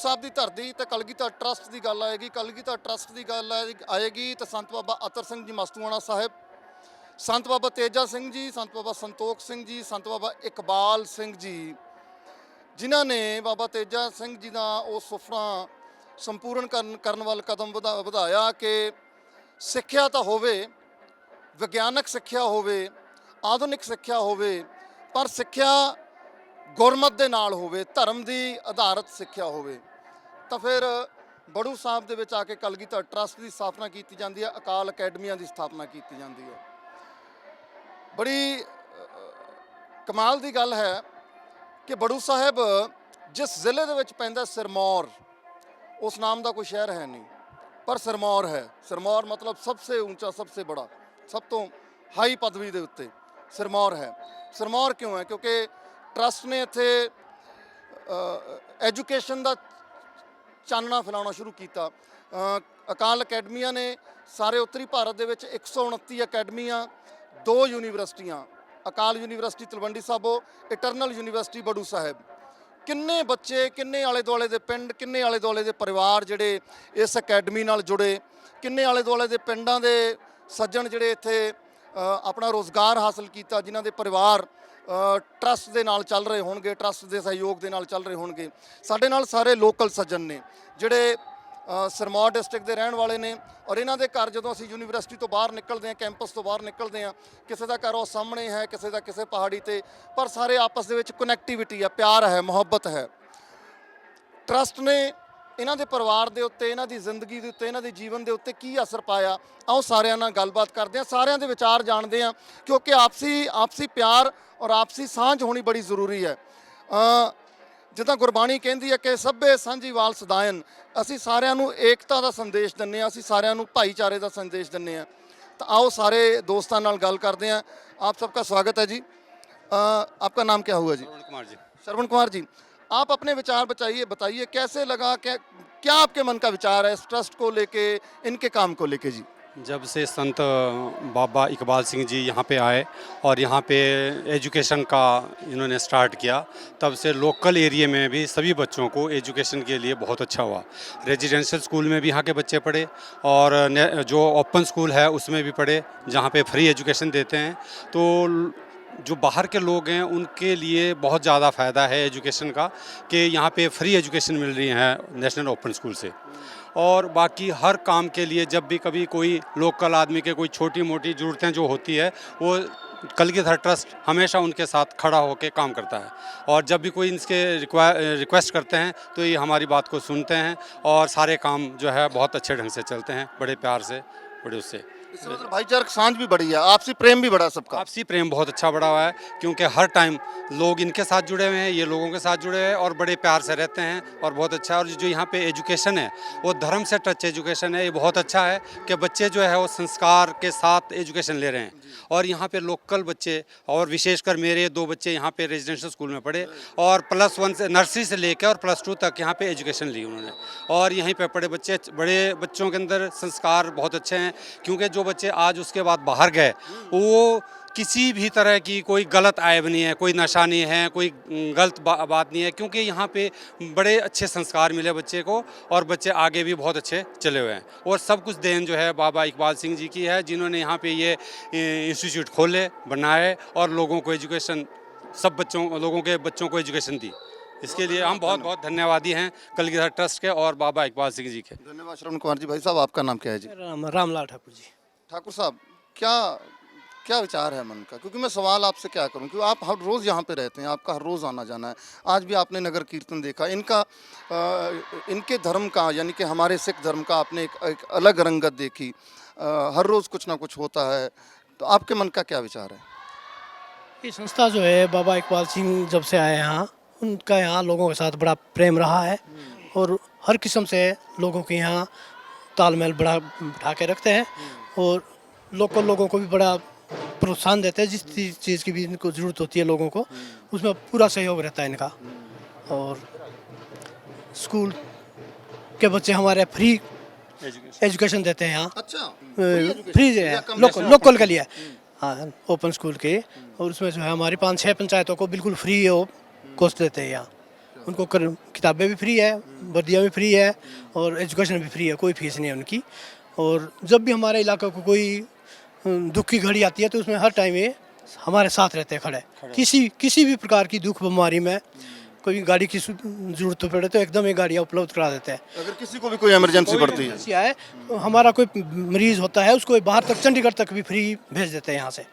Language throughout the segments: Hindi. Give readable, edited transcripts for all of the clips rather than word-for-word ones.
ਸਾਹਿਬ ਦੀ ਧਰਤੀ ਤੇ ਕਲਗੀਧਰ ਟਰਸਟ ਦੀ ਗੱਲ ਆਏਗੀ। ਕਲਗੀਧਰ ਟਰਸਟ ਦੀ ਗੱਲ ਆਏਗੀ ਤਾਂ ਸੰਤ ਬਾਬਾ ਅਤਰ ਸਿੰਘ ਜੀ ਮਸਤੂਆਣਾ ਸਾਹਿਬ, ਸੰਤ ਬਾਬਾ ਤੇਜਾ ਸਿੰਘ ਜੀ, ਸੰਤ ਬਾਬਾ ਸੰਤੋਖ ਸਿੰਘ ਜੀ, ਸੰਤ ਬਾਬਾ ਇਕਬਾਲ ਸਿੰਘ ਜੀ, ਜਿਨ੍ਹਾਂ ਨੇ ਬਾਬਾ ਤੇਜਾ ਸਿੰਘ ਜੀ ਦਾ ਉਹ ਸੁਪਨਾ ਸੰਪੂਰਨ ਕਰਨ ਵੱਲ ਕਦਮ ਵਧਾਇਆ ਕਿ ਸਿੱਖਿਆ ਤਾਂ ਹੋਵੇ, ਵਿਗਿਆਨਕ ਸਿੱਖਿਆ ਹੋਵੇ, ਆਧੁਨਿਕ ਸਿੱਖਿਆ ਹੋਵੇ, ਪਰ ਸਿੱਖਿਆ ਗੁਰਮਤ ਦੇ ਨਾਲ ਹੋਵੇ, ਧਰਮ ਦੀ ਆਧਾਰਿਤ ਸਿੱਖਿਆ ਹੋਵੇ। ਤਾਂ ਫਿਰ ਬੜੂ ਸਾਹਿਬ ਦੇ ਵਿੱਚ ਆ ਕੇ ਕਲਗੀਧਰ ਟਰਸਟ ਦੀ ਸਥਾਪਨਾ ਕੀਤੀ ਜਾਂਦੀ ਹੈ, ਅਕਾਲ ਅਕੈਡਮੀਆਂ ਦੀ ਸਥਾਪਨਾ ਕੀਤੀ ਜਾਂਦੀ ਹੈ। ਬੜੀ ਕਮਾਲ ਦੀ ਗੱਲ ਹੈ ਕਿ ਬੜੂ ਸਾਹਿਬ ਜਿਸ ਜ਼ਿਲ੍ਹੇ ਦੇ ਵਿੱਚ ਪੈਂਦਾ ਸਿਰਮੌਰ, ਉਸ ਨਾਮ ਦਾ ਕੋਈ ਸ਼ਹਿਰ ਹੈ ਨਹੀਂ, ਪਰ ਸਿਰਮੌਰ ਹੈ। ਸਿਰਮੌਰ ਮਤਲਬ ਸਭ ਤੋਂ ਉੱਚਾ, ਸਭ ਤੋਂ ਬੜਾ, ਸਭ ਤੋਂ ਹਾਈ ਪਦਵੀ ਦੇ ਉੱਤੇ ਸਿਰਮੌਰ ਹੈ। ਸਿਰਮੌਰ ਕਿਉਂ ਹੈ? ਕਿਉਂਕਿ ਟਰਸਟ ਨੇ ਇੱਥੇ ਐਜੂਕੇਸ਼ਨ ਦਾ ਚਾਨਣਾ ਫੈਲਾਉਣਾ ਸ਼ੁਰੂ ਕੀਤਾ। ਅਕਾਲ ਅਕੈਡਮੀਆਂ ਨੇ ਸਾਰੇ ਉੱਤਰੀ ਭਾਰਤ ਦੇ ਵਿੱਚ 129 ਅਕੈਡਮੀਆਂ, 2 ਯੂਨੀਵਰਸਿਟੀਆਂ, Akal university Talwandi Sabo, Eternal university Baru Sahib. ਕਿੰਨੇ ਬੱਚੇ, ਕਿੰਨੇ ਆਲੇ ਦੁਆਲੇ ਦੇ ਪਿੰਡ, ਕਿੰਨੇ ਆਲੇ ਦੁਆਲੇ ਦੇ ਪਰਿਵਾਰ ਜਿਹੜੇ ਇਸ ਅਕੈਡਮੀ ਨਾਲ ਜੁੜੇ, ਕਿੰਨੇ ਆਲੇ ਦੁਆਲੇ ਦੇ ਪਿੰਡਾਂ ਦੇ ਸੱਜਣ ਜਿਹੜੇ ਇੱਥੇ ਆਪਣਾ ਰੋਜ਼ਗਾਰ ਹਾਸਲ ਕੀਤਾ, ਜਿਨ੍ਹਾਂ ਦੇ ਪਰਿਵਾਰ ਟਰਸਟ ਦੇ ਨਾਲ ਚੱਲ ਰਹੇ ਹੋਣਗੇ, ਟਰਸਟ ਦੇ ਸਹਿਯੋਗ ਦੇ ਨਾਲ ਚੱਲ ਰਹੇ ਹੋਣਗੇ। ਸਾਡੇ ਨਾਲ ਸਾਰੇ ਲੋਕਲ ਸੱਜਣ ਨੇ ਜਿਹੜੇ ਸਿਰਮੌਰ ਡਿਸਟ੍ਰਿਕਟ ਦੇ ਰਹਿਣ ਵਾਲੇ ਨੇ, ਔਰ ਇਹਨਾਂ ਦੇ ਘਰ ਜਦੋਂ ਅਸੀਂ ਯੂਨੀਵਰਸਿਟੀ ਤੋਂ ਬਾਹਰ ਨਿਕਲਦੇ ਹਾਂ, ਕੈਂਪਸ ਤੋਂ ਬਾਹਰ ਨਿਕਲਦੇ ਹਾਂ, ਕਿਸੇ ਦਾ ਘਰ ਉਹ ਸਾਹਮਣੇ ਹੈ, ਕਿਸੇ ਦਾ ਕਿਸੇ ਪਹਾੜੀ ਤੇ, ਪਰ ਸਾਰੇ ਆਪਸ ਦੇ ਵਿੱਚ ਕਨੈਕਟੀਵਿਟੀ ਹੈ, ਪਿਆਰ ਹੈ, ਮੁਹੱਬਤ ਹੈ। ਟਰਸਟ ਨੇ ਇਹਨਾਂ ਦੇ ਪਰਿਵਾਰ ਦੇ ਉੱਤੇ, ਇਹਨਾਂ ਦੀ ਜ਼ਿੰਦਗੀ ਦੇ ਉੱਤੇ, ਇਹਨਾਂ ਦੇ ਜੀਵਨ ਦੇ ਉੱਤੇ ਕੀ ਅਸਰ ਪਾਇਆ, ਆਓ ਸਾਰਿਆਂ ਨਾਲ ਗੱਲਬਾਤ ਕਰਦੇ ਹਾਂ, ਸਾਰਿਆਂ ਦੇ ਵਿਚਾਰ ਜਾਣਦੇ ਹਾਂ, ਕਿਉਂਕਿ ਆਪਸੀ ਪਿਆਰ ਔਰ ਆਪਸੀ ਸਾਂਝ ਹੋਣੀ ਬੜੀ ਜ਼ਰੂਰੀ ਹੈ। ਜਿੱਦਾਂ ਗੁਰਬਾਣੀ ਕਹਿੰਦੀ ਹੈ ਕਿ ਸਭੇ ਸਾਂਝੀਵਾਲ ਸਦਾਇਨ, ਅਸੀਂ ਸਾਰਿਆਂ ਨੂੰ ਏਕਤਾ ਦਾ ਸੰਦੇਸ਼ ਦਿੰਦੇ ਹਾਂ, ਅਸੀਂ ਸਾਰਿਆਂ ਨੂੰ ਭਾਈਚਾਰੇ ਦਾ ਸੰਦੇਸ਼ ਦਿੰਦੇ ਹਾਂ। ਤਾਂ आओ सारे दोस्तों नाल गल करते हैं। आप सबका स्वागत है जी। आपका नाम क्या हुआ जी? श्रवण कुमार जी। श्रवण कुमार जी, आप अपने विचार बताइए कैसे लगा, क्या आपके मन का विचार है इस ट्रस्ट को लेके, इनके काम को लेके जी? जब से संत बाबा इकबाल सिंह जी यहाँ पे आए और यहाँ पे एजुकेशन का इन्होंने स्टार्ट किया, तब से लोकल एरिया में भी सभी बच्चों को एजुकेशन के लिए बहुत अच्छा हुआ। रेजिडेंशियल स्कूल में भी यहाँ के बच्चे पढ़े और जो ओपन स्कूल है उसमें भी पढ़े, जहाँ पे फ्री एजुकेशन देते हैं। तो जो बाहर के लोग हैं उनके लिए बहुत ज़्यादा फ़ायदा है एजुकेशन का, कि यहाँ पे फ्री एजुकेशन मिल रही है नेशनल ओपन स्कूल से। और बाकी हर काम के लिए जब भी कभी कोई लोकल आदमी के कोई छोटी मोटी ज़रूरतें जो होती है, वो कलगीधर ट्रस्ट हमेशा उनके साथ खड़ा होकर काम करता है। और जब भी कोई इनके रिक्वेस्ट करते हैं तो ये हमारी बात को सुनते हैं और सारे काम जो है बहुत अच्छे ढंग से चलते हैं, बड़े प्यार से, बड़े उससे। मतलब भाईचारक सांझ भी बढ़ी है, आपसी प्रेम भी बढ़ा सबका। आपसी प्रेम बहुत अच्छा बढ़ा हुआ है, क्योंकि हर टाइम लोग इनके साथ जुड़े हुए हैं, ये लोगों के साथ जुड़े हुए हैं और बड़े प्यार से रहते हैं और बहुत अच्छा है। और जो यहाँ पे एजुकेशन है वो धर्म से टच एजुकेशन है, ये बहुत अच्छा है कि बच्चे जो है वो संस्कार के साथ एजुकेशन ले रहे हैं। और यहाँ पे लोकल बच्चे, और विशेषकर मेरे 2 बच्चे यहाँ पे रेजिडेंशियल स्कूल में पढ़े और +1 से नर्सरी से लेकर और +2 तक यहाँ पे एजुकेशन ली उन्होंने। और यहीं पे पढ़े बच्चे, बड़े बच्चों के अंदर संस्कार बहुत अच्छे हैं, क्योंकि जो बच्चे आज उसके बाद बाहर गए वो किसी भी तरह की कोई गलत आयब नहीं है, कोई नशा नहीं है, कोई गलत बात नहीं है, क्योंकि यहाँ पे बड़े अच्छे संस्कार मिले बच्चे को और बच्चे आगे भी बहुत अच्छे चले हुए हैं। और सब कुछ देन जो है बाबा इकबाल सिंह जी की है, जिन्होंने यहाँ पे ये इंस्टीट्यूट खोले, बनाए और लोगों को एजुकेशन, सब लोगों के बच्चों को एजुकेशन दी। इसके लिए हम बहुत बहुत धन्यवादी हैं कलगीधर ट्रस्ट के और बाबा इकबाल सिंह जी के। धन्यवाद श्रवण कुमार जी। भाई साहब, आपका नाम क्या है जी? रामलाल ठाकुर जी। ठाकुर साहब, क्या विचार है मन का? क्योंकि मैं सवाल आपसे क्या करूं, क्योंकि आप हर रोज़ यहाँ पे रहते हैं, आपका हर रोज़ आना जाना है। आज भी आपने नगर कीर्तन देखा, इनके धर्म का, यानी कि हमारे सिख धर्म का आपने एक अलग रंगत देखी। हर रोज़ कुछ ना कुछ होता है, तो आपके मन का क्या विचार है? ये संस्था जो है, बाबा इकबाल सिंह जब से आए यहाँ, उनका यहाँ लोगों के साथ बड़ा प्रेम रहा है और हर किस्म से लोगों के यहाँ तालमेल बड़ा बिठा के रखते हैं और लोकल लोगों को भी बड़ा प्रोत्साहन देते हैं। जिस चीज़ की भी इनको ज़रूरत होती है लोगों को, उसमें पूरा सहयोग रहता है इनका। और स्कूल के बच्चे हमारे फ्री एजुकेशन देते हैं यहाँ। अच्छा, फ्री है, लोकल के लिए, हाँ, ओपन स्कूल के। और उसमें जो है हमारी 5-6 पंचायतों को बिल्कुल फ्री कोर्स देते हैं यहाँ। उनको किताबें भी फ्री है, वर्दियाँ भी फ्री है और एजुकेशन भी फ्री है, कोई फीस नहीं है उनकी। और जब भी हमारे इलाके को कोई दुख की घड़ी आती है तो उसमें हर टाइम ये हमारे साथ रहते हैं खड़े। किसी भी प्रकार की दुख बीमारी में कोई गाड़ी की जरूरत पड़े तो एकदम ये गाड़ियाँ उपलब्ध करा देते हैं। अगर किसी को भी कोई इमरजेंसी पड़ती है, इमरजेंसी आए तो हमारा कोई मरीज होता है उसको बाहर तक चंडीगढ़ तक भी फ्री भेज देते हैं यहाँ से।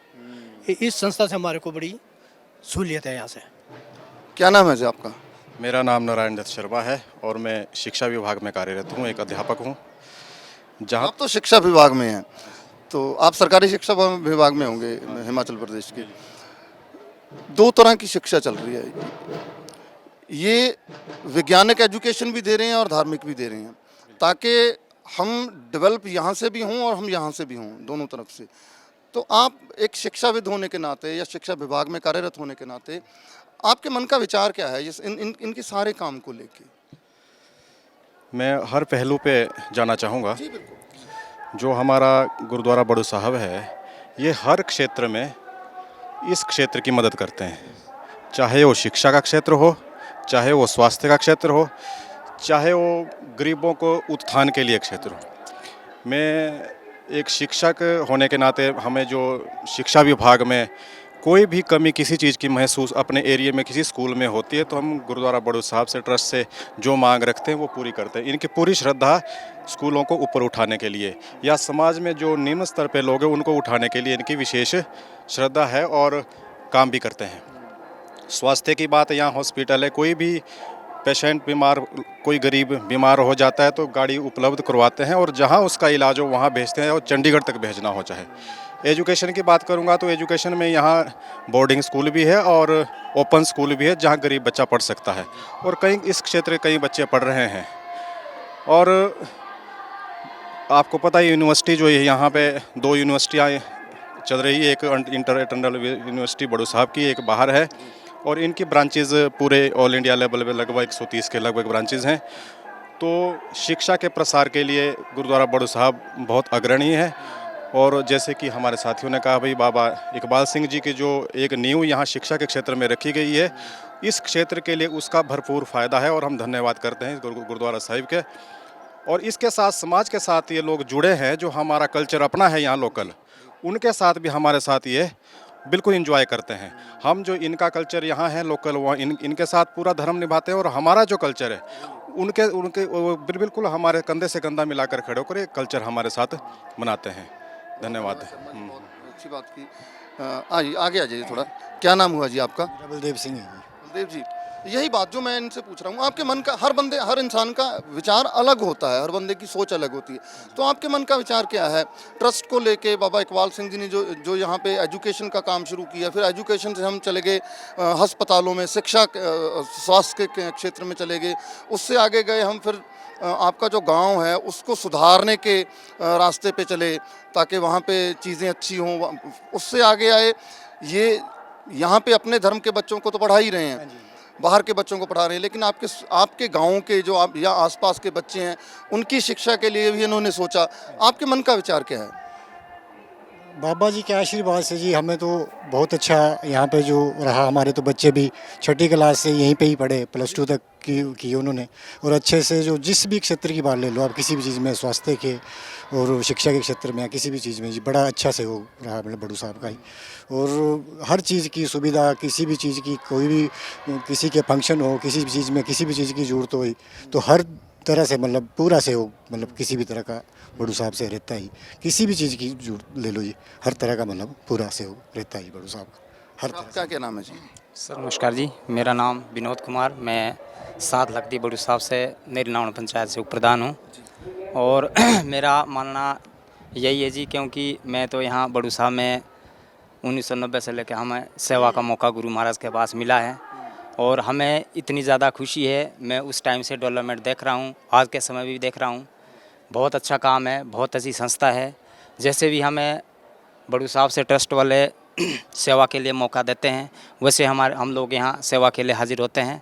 इस संस्था से हमारे को बड़ी सहूलियत है यहाँ से। क्या नाम है जी आपका? मेरा नाम नारायण दत्त शर्मा है और मैं शिक्षा विभाग में कार्यरत हूँ, एक अध्यापक हूँ। जहाँ आप तो शिक्षा विभाग में हैं, तो आप सरकारी शिक्षा विभाग में होंगे हिमाचल प्रदेश के। दो तरह की शिक्षा चल रही है, ये वैज्ञानिक एजुकेशन भी दे रहे हैं और धार्मिक भी दे रहे हैं, ताकि हम डेवलप यहाँ से भी हों और हम यहाँ से भी हों, दोनों तरफ से। तो आप एक शिक्षाविद होने के नाते या शिक्षा विभाग में कार्यरत होने के नाते आपके मन का विचार क्या है इनके सारे काम को लेके? मैं हर पहलू पे जाना चाहूँगा। जी बिल्कुल। जो हमारा गुरुद्वारा बड़ू साहब है, ये हर क्षेत्र में इस क्षेत्र की मदद करते हैं, चाहे वो शिक्षा का क्षेत्र हो, चाहे वो स्वास्थ्य का क्षेत्र हो, चाहे वो गरीबों को उत्थान के लिए क्षेत्र हो। मैं एक शिक्षक होने के नाते हमें जो शिक्षा विभाग में कोई भी कमी किसी चीज़ की महसूस अपने एरिया में किसी स्कूल में होती है तो हम गुरुद्वारा बड़ू साहब से ट्रस्ट से जो मांग रखते हैं वो पूरी करते हैं। इनकी पूरी श्रद्धा स्कूलों को ऊपर उठाने के लिए या समाज में जो निम्न स्तर पे लोग हैं उनको उठाने के लिए इनकी विशेष श्रद्धा है और काम भी करते हैं। स्वास्थ्य की बात, यहाँ हॉस्पिटल है, कोई भी पेशेंट बीमार, कोई गरीब बीमार हो जाता है तो गाड़ी उपलब्ध करवाते हैं और जहाँ उसका इलाज हो वहाँ भेजते हैं और चंडीगढ़ तक भेजना हो। चाहे एजुकेशन की बात करूँगा तो एजुकेशन में यहाँ बोर्डिंग स्कूल भी है और ओपन स्कूल भी है जहाँ गरीब बच्चा पढ़ सकता है और कई इस क्षेत्र के कई बच्चे पढ़ रहे हैं। और आपको पता है यूनिवर्सिटी जो है यहाँ पे दो यूनिवर्सिटियाँ चल रही है, एक इंटरनेशनल यूनिवर्सिटी बड़ू साहब की, एक बाहर है और इनकी ब्रांचेस पूरे ऑल इंडिया लेवल पे लगभग 130 के लगभग ब्रांचेस हैं। तो शिक्षा के प्रसार के लिए गुरुद्वारा बड़ू साहब बहुत अग्रणी है। और जैसे कि हमारे साथियों ने कहा भाई, बाबा इकबाल सिंह जी की जो एक नींव यहाँ शिक्षा के क्षेत्र में रखी गई है, इस क्षेत्र के लिए उसका भरपूर फ़ायदा है और हम धन्यवाद करते हैं गुरुद्वारा साहिब के। और इसके साथ समाज के साथ ये लोग जुड़े हैं, जो हमारा कल्चर अपना है यहाँ लोकल, उनके साथ भी हमारे साथ ये बिल्कुल एंजॉय करते हैं। हम जो इनका कल्चर यहाँ है लोकल, वहाँ इनके साथ पूरा धर्म निभाते हैं और हमारा जो कल्चर है उनके बिल्कुल हमारे कंधे से कंधा मिलाकर खड़े होकर ये कल्चर हमारे साथ मनाते हैं। धन्यवाद। बहुत अच्छी बात की। आइए आगे आ जाइए थोड़ा। क्या नाम हुआ जी आपका? बलदेव सिंह है। बलदेव जी, यही बात जो मैं इनसे पूछ रहा हूँ, आपके मन का, हर इंसान का विचार अलग होता है, हर बंदे की सोच अलग होती है, तो आपके मन का विचार क्या है ट्रस्ट को लेके? बाबा इकबाल सिंह जी ने जो यहाँ पे एजुकेशन का काम शुरू किया, फिर एजुकेशन से हम चले गए अस्पतालों में, शिक्षा स्वास्थ्य के क्षेत्र में चले गए, उससे आगे गए हम फिर आपका जो गांव है उसको सुधारने के रास्ते पे चले ताकि वहाँ पे चीज़ें अच्छी हों, उससे आगे आए ये यहाँ पे अपने धर्म के बच्चों को तो पढ़ा ही रहे हैं, बाहर के बच्चों को पढ़ा रहे हैं, लेकिन आपके गाँव के जो आप या आसपास के बच्चे हैं उनकी शिक्षा के लिए भी इन्होंने सोचा। आपके मन का विचार क्या है? बाबा जी के आशीर्वाद से जी हमें तो बहुत अच्छा यहाँ पे जो रहा। हमारे तो बच्चे भी छठी क्लास से यहीं पे ही पढ़े, +2 तक की उन्होंने, और अच्छे से जो जिस भी क्षेत्र की बात ले लो आप, किसी भी चीज़ में, स्वास्थ्य के और शिक्षा के क्षेत्र में या किसी भी चीज़ में जी बड़ा अच्छा से वो रहा मतलब बड़ू साहब का ही। और हर चीज़ की सुविधा, किसी भी चीज़ की, कोई भी किसी के फंक्शन हो, किसी भी चीज़ में किसी भी चीज़ की ज़रूरत हो तो हर तरह से मतलब पूरा से हो, मतलब किसी भी तरह का बड़ू साहब से रहता ही। किसी भी चीज़ की जरूरत ले लो जी, हर तरह का मतलब पूरा से हो रहता ही बड़ू साहब का हर तरह। आपका क्या नाम है जी? सर नमस्कार जी, मेरा नाम विनोद कुमार, मैं 7 लखदी बड़ू साहब से नेरीनावण पंचायत से उप प्रधान हूँ। और मेरा मानना यही है जी, क्योंकि मैं तो यहाँ बड़ू साहब में 1990 से लेकर हमें सेवा का मौका गुरु महाराज के पास मिला है और हमें इतनी ज़्यादा खुशी है। मैं उस टाइम से डेवलपमेंट देख रहा हूँ, आज के समय भी देख रहा हूँ। बहुत अच्छा काम है, बहुत अच्छी संस्था है। जैसे भी हमें बड़ू साहब से ट्रस्ट वाले सेवा के लिए मौका देते हैं, वैसे हम लोग यहाँ सेवा के लिए हाजिर होते हैं।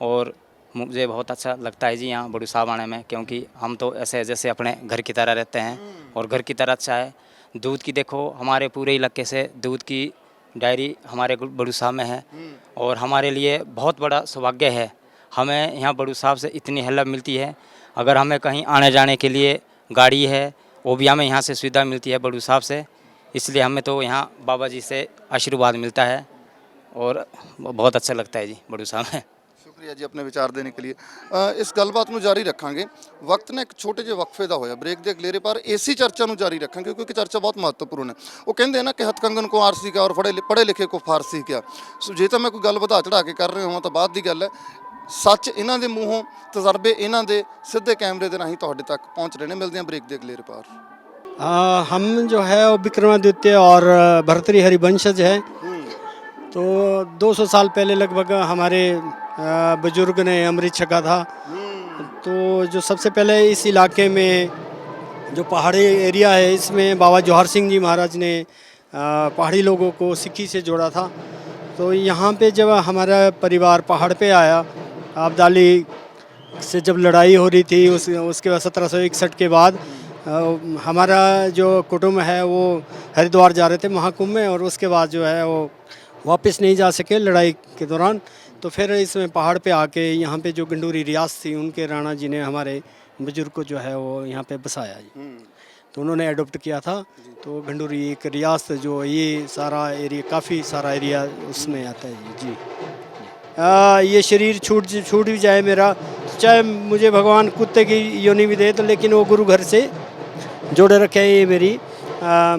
और मुझे बहुत अच्छा लगता है जी यहाँ बड़ू साहब आने में, क्योंकि हम तो ऐसे जैसे अपने घर की तरह रहते हैं और घर की तरह अच्छा है। दूध की देखो, हमारे पूरे इलाके से दूध की डायरी हमारे बड़ू साहब में है और हमारे लिए बहुत बड़ा सौभाग्य है। हमें यहाँ बड़ू साहब से इतनी हेल्प मिलती है। अगर हमें कहीं आने जाने के लिए गाड़ी है वो भी हमें यहाँ से सुविधा मिलती है बड़ू साहब से, इसलिए हमें तो यहाँ बाबा जी से आशीर्वाद मिलता है और बहुत अच्छा लगता है जी बड़ू साहब में। ਸ਼ੁਕਰੀਆ ਜੀ ਆਪਣੇ ਵਿਚਾਰ ਦੇਣ ਕੇ ਲਈ। ਇਸ ਗੱਲਬਾਤ ਨੂੰ ਜਾਰੀ ਰੱਖਾਂਗੇ। ਵਕਤ ਨੇ ਇੱਕ ਛੋਟੇ ਜਿਹੇ ਵਕਫੇ ਦਾ ਹੋਇਆ, ਬ੍ਰੇਕ ਦੇ ਅਗਲੇਰੇ ਪਰ ਇਸੇ ਚਰਚਾ ਨੂੰ ਜਾਰੀ ਰੱਖਾਂਗੇ ਕਿਉਂਕਿ ਚਰਚਾ ਬਹੁਤ ਮਹੱਤਵਪੂਰਨ ਹੈ। ਉਹ ਕਹਿੰਦੇ ਨਾ ਕਿ ਹਥਕੰਗਨ ਕੋ ਆਰਸੀ ਕਿਆ ਔਰ ਪੜ੍ਹੇ ਲਿਖੇ ਕੋ ਫਾਰਸੀ ਕਿਆ। ਸੋ ਜੇ ਤਾਂ ਮੈਂ ਕੋਈ ਗੱਲ ਵਧਾ ਚੜਾ ਕੇ ਕਰ ਰਿਹਾ ਹਾਂ ਤਾਂ ਬਾਅਦ ਦੀ ਗੱਲ ਹੈ। ਸੱਚ ਇਹਨਾਂ ਦੇ ਮੂੰਹੋਂ, ਤਜਰਬੇ ਇਹਨਾਂ ਦੇ ਸਿੱਧੇ ਕੈਮਰੇ ਦੇ ਰਾਹੀਂ ਤੁਹਾਡੇ ਤੱਕ ਪਹੁੰਚ ਰਹੇ ਨੇ। ਮਿਲਦੇ ਹਾਂ ਬ੍ਰੇਕ ਦੇ ਅਗਲੇਰੇ ਪਾਰ। हम जो है वो विक्रमादित्य और भर्तृहरि हरिवंशज है। तो 200 साल पहले लगभग हमारे बुजुर्ग ने अमृत छका था। तो जो सबसे पहले इस इलाके में जो पहाड़ी एरिया है इसमें बाबा जवाहर सिंह जी महाराज ने पहाड़ी लोगों को सिक्की से जोड़ा था। तो यहाँ पे जब हमारा परिवार पहाड़ पे आया, आबदाली से जब लड़ाई हो रही थी उसके बाद 1761 के बाद हमारा जो कुटुंब है वो हरिद्वार जा रहे थे महाकुंभ में, और उसके बाद जो है वो वापस नहीं जा सके लड़ाई के दौरान। तो फिर इसमें पहाड़ पे आके यहाँ पे जो गंडूरी रियासत थी उनके राणा जी ने हमारे बुजुर्ग को जो है वो यहाँ पे बसाया जी। तो उन्होंने अडोप्ट किया था। तो गंडूरी एक रियासत जो ये सारा एरिया, काफ़ी सारा एरिया उसमें आता है जी। ये शरीर छूट भी जाए मेरा, चाहे मुझे भगवान कुत्ते की योनि भी दे, तो लेकिन वो गुरु घर से जोड़े रखे हैं, ये मेरी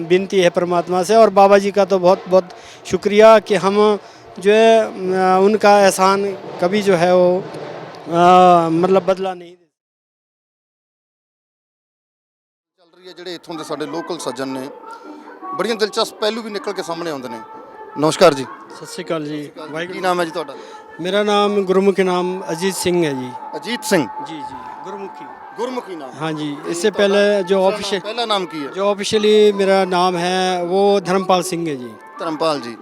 विनती है परमात्मा से। और बाबा जी का तो बहुत बहुत शुक्रिया कि हम जो है उनका एहसान कभी जो है वो मतलब बदला नहीं। ਚੱਲ ਰਹੀ ਹੈ ਜਿਹੜੇ ਇੱਥੋਂ ਦੇ ਸਾਡੇ ਲੋਕਲ ਸੱਜਣ ਨੇ, ਬੜੀਆਂ ਦਿਲਚਸਪ ਪਹਿਲੂ ਵੀ ਨਿਕਲ ਕੇ ਸਾਹਮਣੇ ਆਉਂਦੇ ਨੇ। ਨਮਸਕਾਰ ਜੀ। सत श्रीकाल जी। ਕੀ ਨਾਮ ਹੈ ਜੀ ਤੁਹਾਡਾ? मेरा नाम गुरुमुखी नाम अजीत सिंह है जी। ਅਜੀਤ ਸਿੰਘ। जी जी गुरुमुखी। ਗੁਰਮੁਖੀ ਨਾਮ। हाँ जी, इससे पहले जो ऑफिशियल ਪਹਿਲਾ ਨਾਮ ਕੀ ਹੈ? जो ऑफिशियली मेरा नाम है वो धर्मपाल सिंह है जी। ਧਰਮਪਾਲ ਜੀ।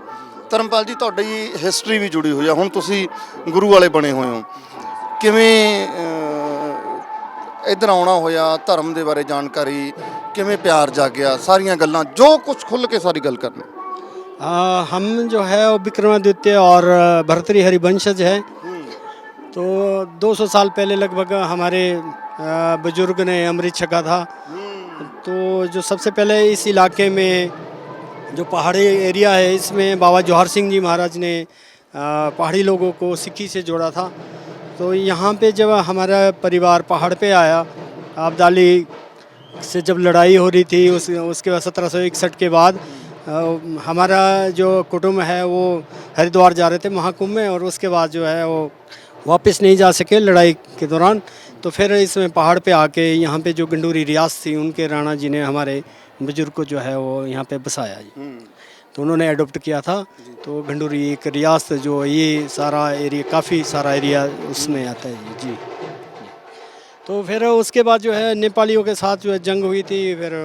ਧਰਮਪਾਲ ਜੀ, ਤੁਹਾਡੀ ਹਿਸਟਰੀ ਵੀ ਜੁੜੀ ਹੋਈ ਆ, ਹੁਣ ਤੁਸੀਂ ਗੁਰੂ ਵਾਲੇ ਬਣੇ ਹੋਏ ਹੋ। ਕਿਵੇਂ ਇੱਧਰ ਆਉਣਾ ਹੋਇਆ, ਧਰਮ ਦੇ ਬਾਰੇ ਜਾਣਕਾਰੀ, ਕਿਵੇਂ ਪਿਆਰ ਜਾਗਿਆ, ਸਾਰੀਆਂ ਗੱਲਾਂ ਜੋ ਕੁਝ ਖੁੱਲ੍ਹ ਕੇ ਸਾਰੀ ਗੱਲ ਕਰਨੀ। हम जो है वो विक्रमादित्य और भर्तृहरि हरिवंशज है। तो 200 साल पहले लगभग हमारे बुजुर्ग ने अमृत छका था। तो जो सबसे पहले इस इलाके में जो पहाड़ी एरिया है इसमें बाबा जवाहर सिंह जी महाराज ने पहाड़ी लोगों को सिक्की से जोड़ा था। तो यहाँ पे जब हमारा परिवार पहाड़ पे आया, आबदाली से जब लड़ाई हो रही थी उसके बाद 1761 के बाद हमारा जो कुटुंब है वो हरिद्वार जा रहे थे महाकुंभ में, और उसके बाद जो है वो वापस नहीं जा सके लड़ाई के दौरान। तो फिर इसमें पहाड़ पे आके यहाँ पे जो गंडूरी रियासत थी उनके राणा जी ने हमारे बुजुर्ग को जो है वो यहाँ पे बसाया जी। तो उन्होंने अडोप्ट किया था। तो गंडूरी एक रियासत जो ये सारा एरिया, काफ़ी सारा एरिया उसमें आता है जी। तो फिर उसके बाद जो है नेपालियों के साथ जो है जंग हुई थी। फिर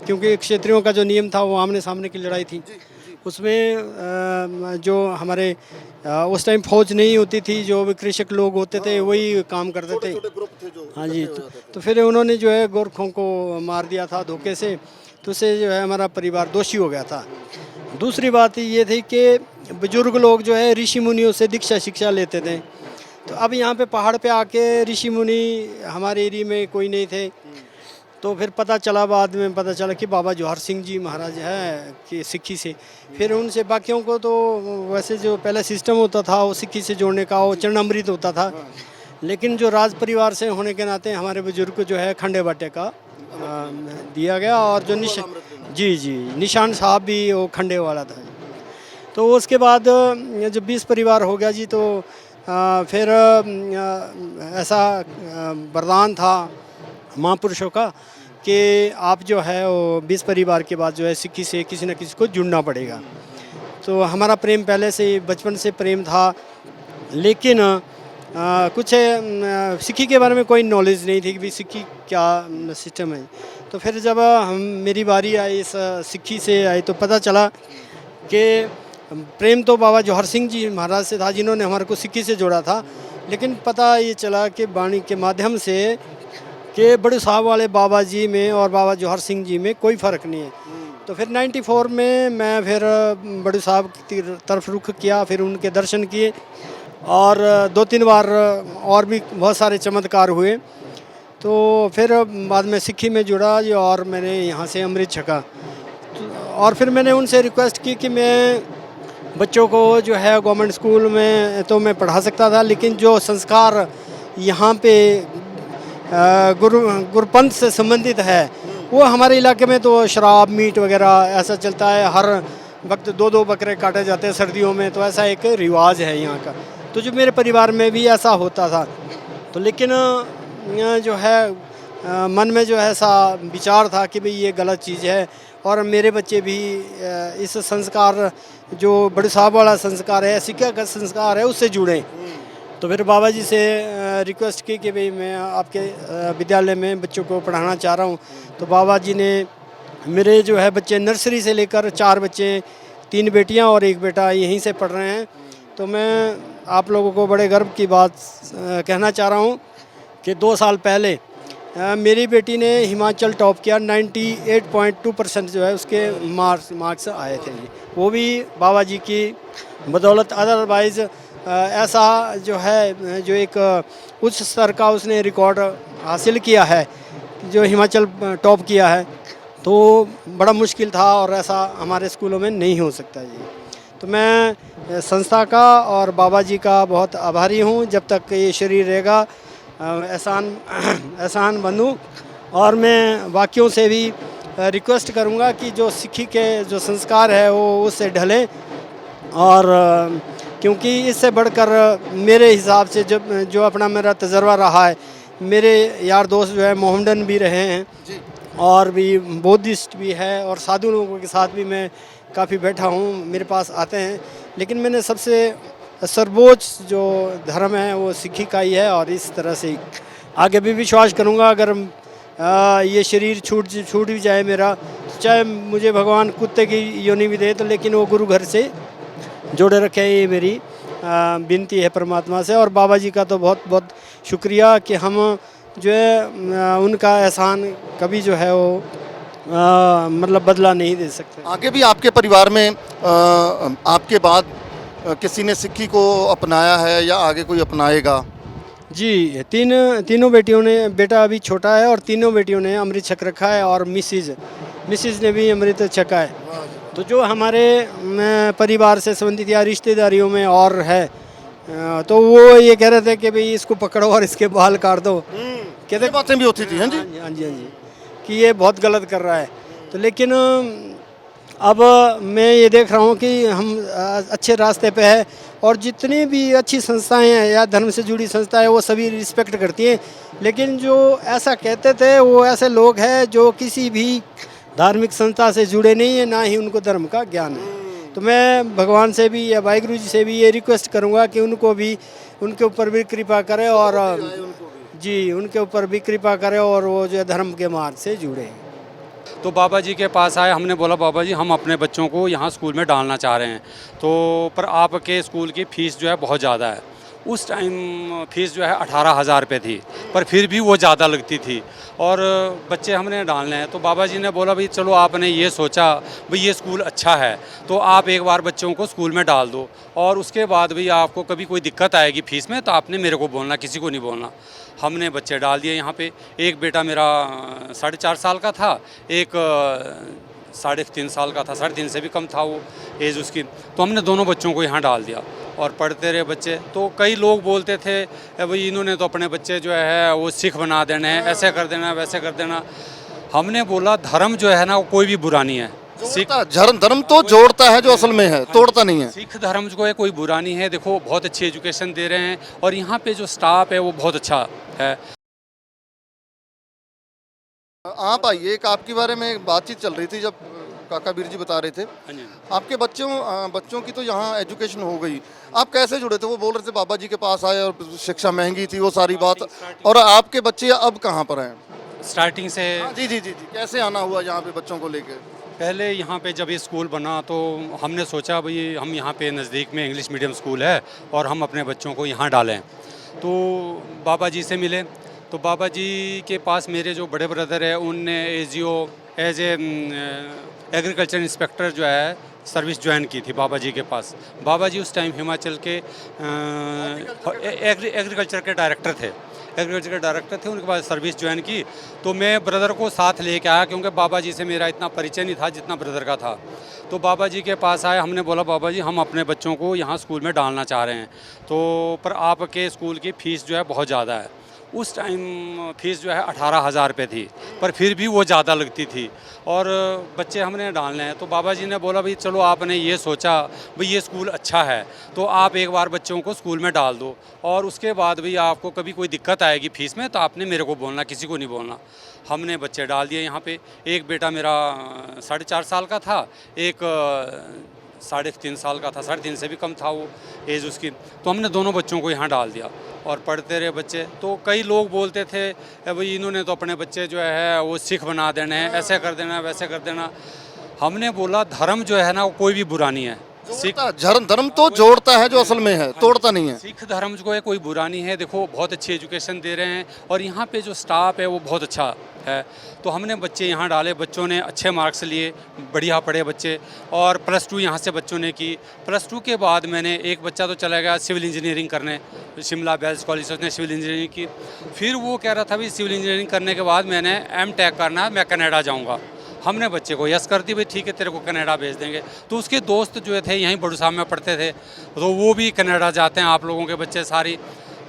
क्योंकि क्षेत्रियों का जो नियम था वो आमने सामने की लड़ाई थी, उसमें जो हमारे उस टाइम फौज नहीं होती थी, जो भी कृषक लोग होते थे वही काम करते थे। हाँ जी। तो फिर उन्होंने जो है गोरखों को मार दिया था धोखे से। तो उससे जो है हमारा परिवार दोषी हो गया था। दूसरी बात ये थी कि बुजुर्ग लोग जो है ऋषि मुनियों से दीक्षा शिक्षा लेते थे। तो अब यहाँ पे पहाड़ पे आके ऋषि मुनि हमारे एरिया में कोई नहीं थे। तो फिर पता चला, बाद में पता चला कि बाबा जवाहर सिंह जी महाराज है कि सिक्की से। फिर उनसे बाकियों को तो वैसे जो पहला सिस्टम होता था वो सिक्की से जोड़ने का, वो चरणामृत होता था। लेकिन जो राज परिवार से होने के नाते हमारे बुजुर्ग को जो है खंडे बाटे का दिया गया। और जो निशान साहब भी वो खंडे वाला था। तो उसके बाद जब 20 परिवार हो गया जी, तो फिर ऐसा वरदान था महापुरुषों का कि आप जो है वो 20 परिवार के बाद जो है सिक्की से किसी न किसी को जुड़ना पड़ेगा। तो हमारा प्रेम पहले से बचपन से प्रेम था, लेकिन कुछ सिक्की के बारे में कोई नॉलेज नहीं थी कि भाई सिक्की क्या सिस्टम है। तो फिर जब मेरी बारी आई इस सिक्की से आई, तो पता चला कि प्रेम तो बाबा जवाहर सिंह जी महाराज से था, जिन्होंने हमारे को सिक्की से जोड़ा था। लेकिन पता ये चला कि वाणी के माध्यम से कि बड़े साहब वाले बाबा जी में और बाबा जवाहर सिंह जी में कोई फ़र्क नहीं है। तो फिर 94 में मैं फिर बड़े साहब की तरफ रुख किया, फिर उनके दर्शन किए। और 2-3 बार और भी बहुत सारे चमत्कार हुए। तो फिर बाद में सिक्खी में जुड़ा जी, और मैंने यहाँ से अमृत छका। और फिर मैंने उनसे रिक्वेस्ट की कि मैं बच्चों को जो है गवर्नमेंट स्कूल में तो मैं पढ़ा सकता था, लेकिन जो संस्कार यहाँ पे गुरपंथ से संबंधित है वो हमारे इलाके में तो शराब मीट वगैरह ऐसा चलता है, हर वक्त 2-2 बकरे काटे जाते हैं सर्दियों में, तो ऐसा एक रिवाज है यहाँ का। तो जो मेरे परिवार में भी ऐसा होता था, तो लेकिन जो है मन में जो है ऐसा विचार था कि भाई ये गलत चीज़ है, और मेरे बच्चे भी इस संस्कार जो बड़े साहब वाला संस्कार है, शिक्षा का संस्कार है, उससे जुड़े। तो फिर बाबा जी से रिक्वेस्ट की कि भाई मैं आपके विद्यालय में बच्चों को पढ़ाना चाह रहा हूँ। तो बाबा जी ने मेरे जो है बच्चे नर्सरी से लेकर 4 बच्चे, 3 बेटियाँ और 1 बेटा यहीं से पढ़ रहे हैं। तो मैं आप लोगों को बड़े गर्व की बात कहना चाह रहा हूँ कि 2 साल पहले मेरी बेटी ने हिमाचल टॉप किया, 98.2% जो है उसके मार्क्स आए थे जी, वो भी बाबा जी की बदौलत। अदरवाइज़ ऐसा जो है जो एक उच्च स्तर का उसने रिकॉर्ड हासिल किया है, जो हिमाचल टॉप किया है, तो बड़ा मुश्किल था और ऐसा हमारे स्कूलों में नहीं हो सकता जी। तो मैं संस्था का और बाबा जी का बहुत आभारी हूँ। जब तक ये शरीर रहेगा एहसान बनूँ। और मैं वाक्यों से भी रिक्वेस्ट करूँगा कि जो सिक्खी के जो संस्कार है वो उससे ढलें, और क्योंकि इससे बढ़कर मेरे हिसाब से जब जो अपना मेरा तजर्बा रहा है, मेरे यार दोस्त जो है मोहम्मडन भी रहे हैं और भी बौद्धिस्ट भी है, और साधु लोगों के साथ भी मैं काफ़ी बैठा हूँ, मेरे पास आते हैं। लेकिन मैंने सबसे सर्वोच्च जो धर्म है वो सिक्खी का ही है, और इस तरह से आगे भी विश्वास करूँगा। अगर ये शरीर छूट भी जाए मेरा, चाहे मुझे भगवान कुत्ते की योनि भी दे, तो लेकिन वो गुरु घर से जोड़े रखे, ये मेरी विनती है परमात्मा से। और बाबा जी का तो बहुत बहुत शुक्रिया कि हम जो है उनका एहसान कभी जो है वो मतलब बदला नहीं दे सकते। आगे भी आपके परिवार में आपके बाद किसी ने सिक्खी को अपनाया है या आगे कोई अपनाएगा? जी, तीनों बेटियों ने, बेटा अभी छोटा है और तीनों बेटियों ने अमृत छक रखा है, और मिसिज ने भी अमृत छका है। तो जो हमारे परिवार से संबंधित या रिश्तेदारियों में और है, तो वो ये कह रहे थे कि भाई इसको पकड़ो और इसके बाल काट दो। कहते बातें भी होती थी। हाँ जी, हाँ जी, हाँ जी, कि ये बहुत गलत कर रहा है। तो लेकिन अब मैं ये देख रहा हूँ कि हम अच्छे रास्ते पे है, और जितनी भी अच्छी संस्थाएं हैं या धर्म से जुड़ी संस्थाएं वो सभी रिस्पेक्ट करती हैं। लेकिन जो ऐसा कहते थे वो ऐसे लोग हैं जो किसी भी धार्मिक संस्था से जुड़े नहीं है, ना ही उनको धर्म का ज्ञान है। तो मैं भगवान से भी या वाहिगुरु जी से भी ये रिक्वेस्ट करूँगा कि उनको भी, उनके ऊपर भी कृपा करें, और जी उनके ऊपर भी कृपा करें, और वो जो धर्म के मार्ग से जुड़े। तो बाबा जी के पास आए, हमने बोला बाबा जी हम अपने बच्चों को यहाँ स्कूल में डालना चाह रहे हैं, तो पर आपके स्कूल की फ़ीस जो है बहुत ज़्यादा है। उस टाइम फ़ीस जो है 18,000 रुपये थी, पर फिर भी वो ज़्यादा लगती थी, और बच्चे हमने डालने हैं। तो बाबा जी ने बोला भाई चलो आपने ये सोचा भाई ये स्कूल अच्छा है, तो आप एक बार बच्चों को स्कूल में डाल दो, और उसके बाद भाई आपको कभी कोई दिक्कत आएगी फ़ीस में तो आपने मेरे को बोलना, किसी को नहीं बोलना। हमने बच्चे डाल दिए यहाँ पे। एक बेटा मेरा 4.5 साल का था, एक 3.5 साल का था, 3.5 से भी कम था वो एज उसकी। तो हमने दोनों बच्चों को यहाँ डाल दिया और पढ़ते रहे बच्चे। तो कई लोग बोलते थे भाई इन्होंने तो अपने बच्चे जो है वो सिख बना देने हैं, ऐसे कर देना वैसे कर देना। हमने बोला धर्म जो है ना वो कोई भी बुरा नहीं है। धर्म तो जोड़ता है जो असल में है, तोड़ता नहीं है। सिख धर्म जो है कोई बुरा नहीं है। देखो बहुत अच्छी एजुकेशन दे रहे हैं, और यहाँ पे जो स्टाफ है वो बहुत अच्छा है। आप आइए, एक आपके बारे में बातचीत चल रही थी जब काका वीर जी बता रहे थे, आपके बच्चों की तो यहाँ एजुकेशन हो गई, आप कैसे जुड़े थे? वो बोल रहे थे बाबा जी के पास आए और शिक्षा महंगी थी, वो सारी बात, और आपके बच्चे अब कहाँ पर हैं? स्टार्टिंग से जी जी जी जी, कैसे आना हुआ यहाँ पे बच्चों को लेके? पहले यहाँ पे जब ये स्कूल बना तो हमने सोचा भाई हम यहाँ पे नज़दीक में इंग्लिश मीडियम स्कूल है और हम अपने बच्चों को यहाँ डालें। तो बाबा जी से मिले, तो बाबा जी के पास मेरे जो बड़े ब्रदर है उनने AGO as a agriculture inspector जो है सर्विस ज्वाइन की थी बाबा जी के पास। बाबा जी उस टाइम हिमाचल के एग्रीकल्चर के डायरेक्टर थे, उनके पास सर्विस ज्वाइन की। तो मैं ब्रदर को साथ लेके आया क्योंकि बाबा जी से मेरा इतना परिचय नहीं था जितना ब्रदर का था। तो बाबा जी के पास आए, हमने बोला बाबा जी हम अपने बच्चों को यहाँ स्कूल में डालना चाह रहे हैं, तो पर आपके स्कूल की फ़ीस जो है बहुत ज़्यादा है। उस टाइम फ़ीस जो है 18,000 रुपये थी, पर फिर भी वो ज़्यादा लगती थी और बच्चे हमने डालने हैं। तो बाबा जी ने बोला भाई चलो आपने ये सोचा भाई ये स्कूल अच्छा है तो आप एक बार बच्चों को स्कूल में डाल दो और उसके बाद भाई आपको कभी कोई दिक्कत आएगी फ़ीस में तो आपने मेरे को बोलना, किसी को नहीं बोलना। हमने बच्चे डाल दिए यहाँ पे। एक बेटा मेरा 4.5 साल का था, एक 3.5 साल का था, 3.5 से भी कम था वो एज उसकी। तो हमने दोनों बच्चों को यहाँ डाल दिया और पढ़ते रहे बच्चे। तो कई लोग बोलते थे भाई इन्होंने तो अपने बच्चे जो है वो सिख बना देने हैं, ऐसे कर देना वैसे कर देना। हमने बोला धर्म जो है ना वो कोई भी बुरा नहीं है। धर्म तो जोड़ता है जो असल में है, तोड़ता नहीं है। सिख धर्म जो है कोई बुरा नहीं है। देखो बहुत अच्छी एजुकेशन दे रहे हैं और यहाँ पे जो स्टाफ है वो बहुत अच्छा है। तो हमने बच्चे यहाँ डाले, बच्चों ने अच्छे मार्क्स लिए, बढ़िया पढ़े बच्चे और +2 यहाँ से बच्चों ने की। +2 के बाद मैंने एक बच्चा तो चला गया सिविल इंजीनियरिंग करने, शिमला बेल्स कॉलेज से उसने सिविल इंजीनियरिंग की। फिर वो कह रहा था भाई सिविल इंजीनियरिंग करने के बाद मैंने M.Tech करना है, मैं कनाडा जाऊँगा। हमने बच्चे को यस कर दी भाई ठीक है तेरे को कनाडा भेज देंगे। तो उसके दोस्त जो थे यहीं बड़ू साहब में पढ़ते थे तो वो भी कनाडा जाते हैं, आप लोगों के बच्चे सारी।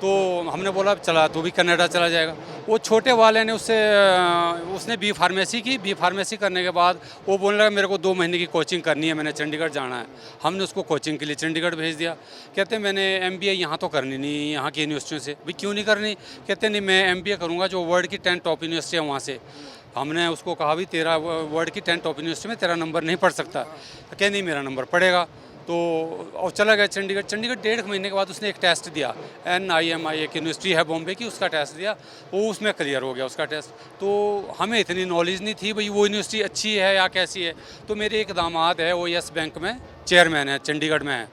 तो हमने बोला चला तू भी कनाडा चला जाएगा। वो छोटे वाले ने उसने B फार्मेसी की। B फार्मेसी करने के बाद वो बोलने लगा मेरे को 2 महीने की कोचिंग करनी है, मैंने चंडीगढ़ जाना है। हमने उसको कोचिंग के लिए चंडीगढ़ भेज दिया। कहते मैंने MBA यहाँ तो करनी नहीं यहाँ की यूनिवर्सिटियों से। भाई क्यों नहीं करनी? कहते नहीं मैं MBA करूँगा जो वर्ल्ड की 10 टॉप यूनिवर्सिटी है वहाँ से। हमने उसको कहा भी तेरा वर्ल्ड की 10 टॉप यूनिवर्सिटी में तेरा नंबर नहीं पढ़ सकता। कह नहीं मेरा नंबर पड़ेगा। तो और चला गया चंडीगढ़। 1.5 महीने के बाद उसने एक टेस्ट दिया, NIMI एक यूनिवर्सिटी है बॉम्बे की, उसका टेस्ट दिया। वो उसमें क्लियर हो गया उसका टेस्ट। तो हमें इतनी नॉलेज नहीं थी भाई वो यूनिवर्सिटी अच्छी है या कैसी है। तो मेरे एक दामाद है वो येस बैंक में चेयरमैन है, चंडीगढ़ में है।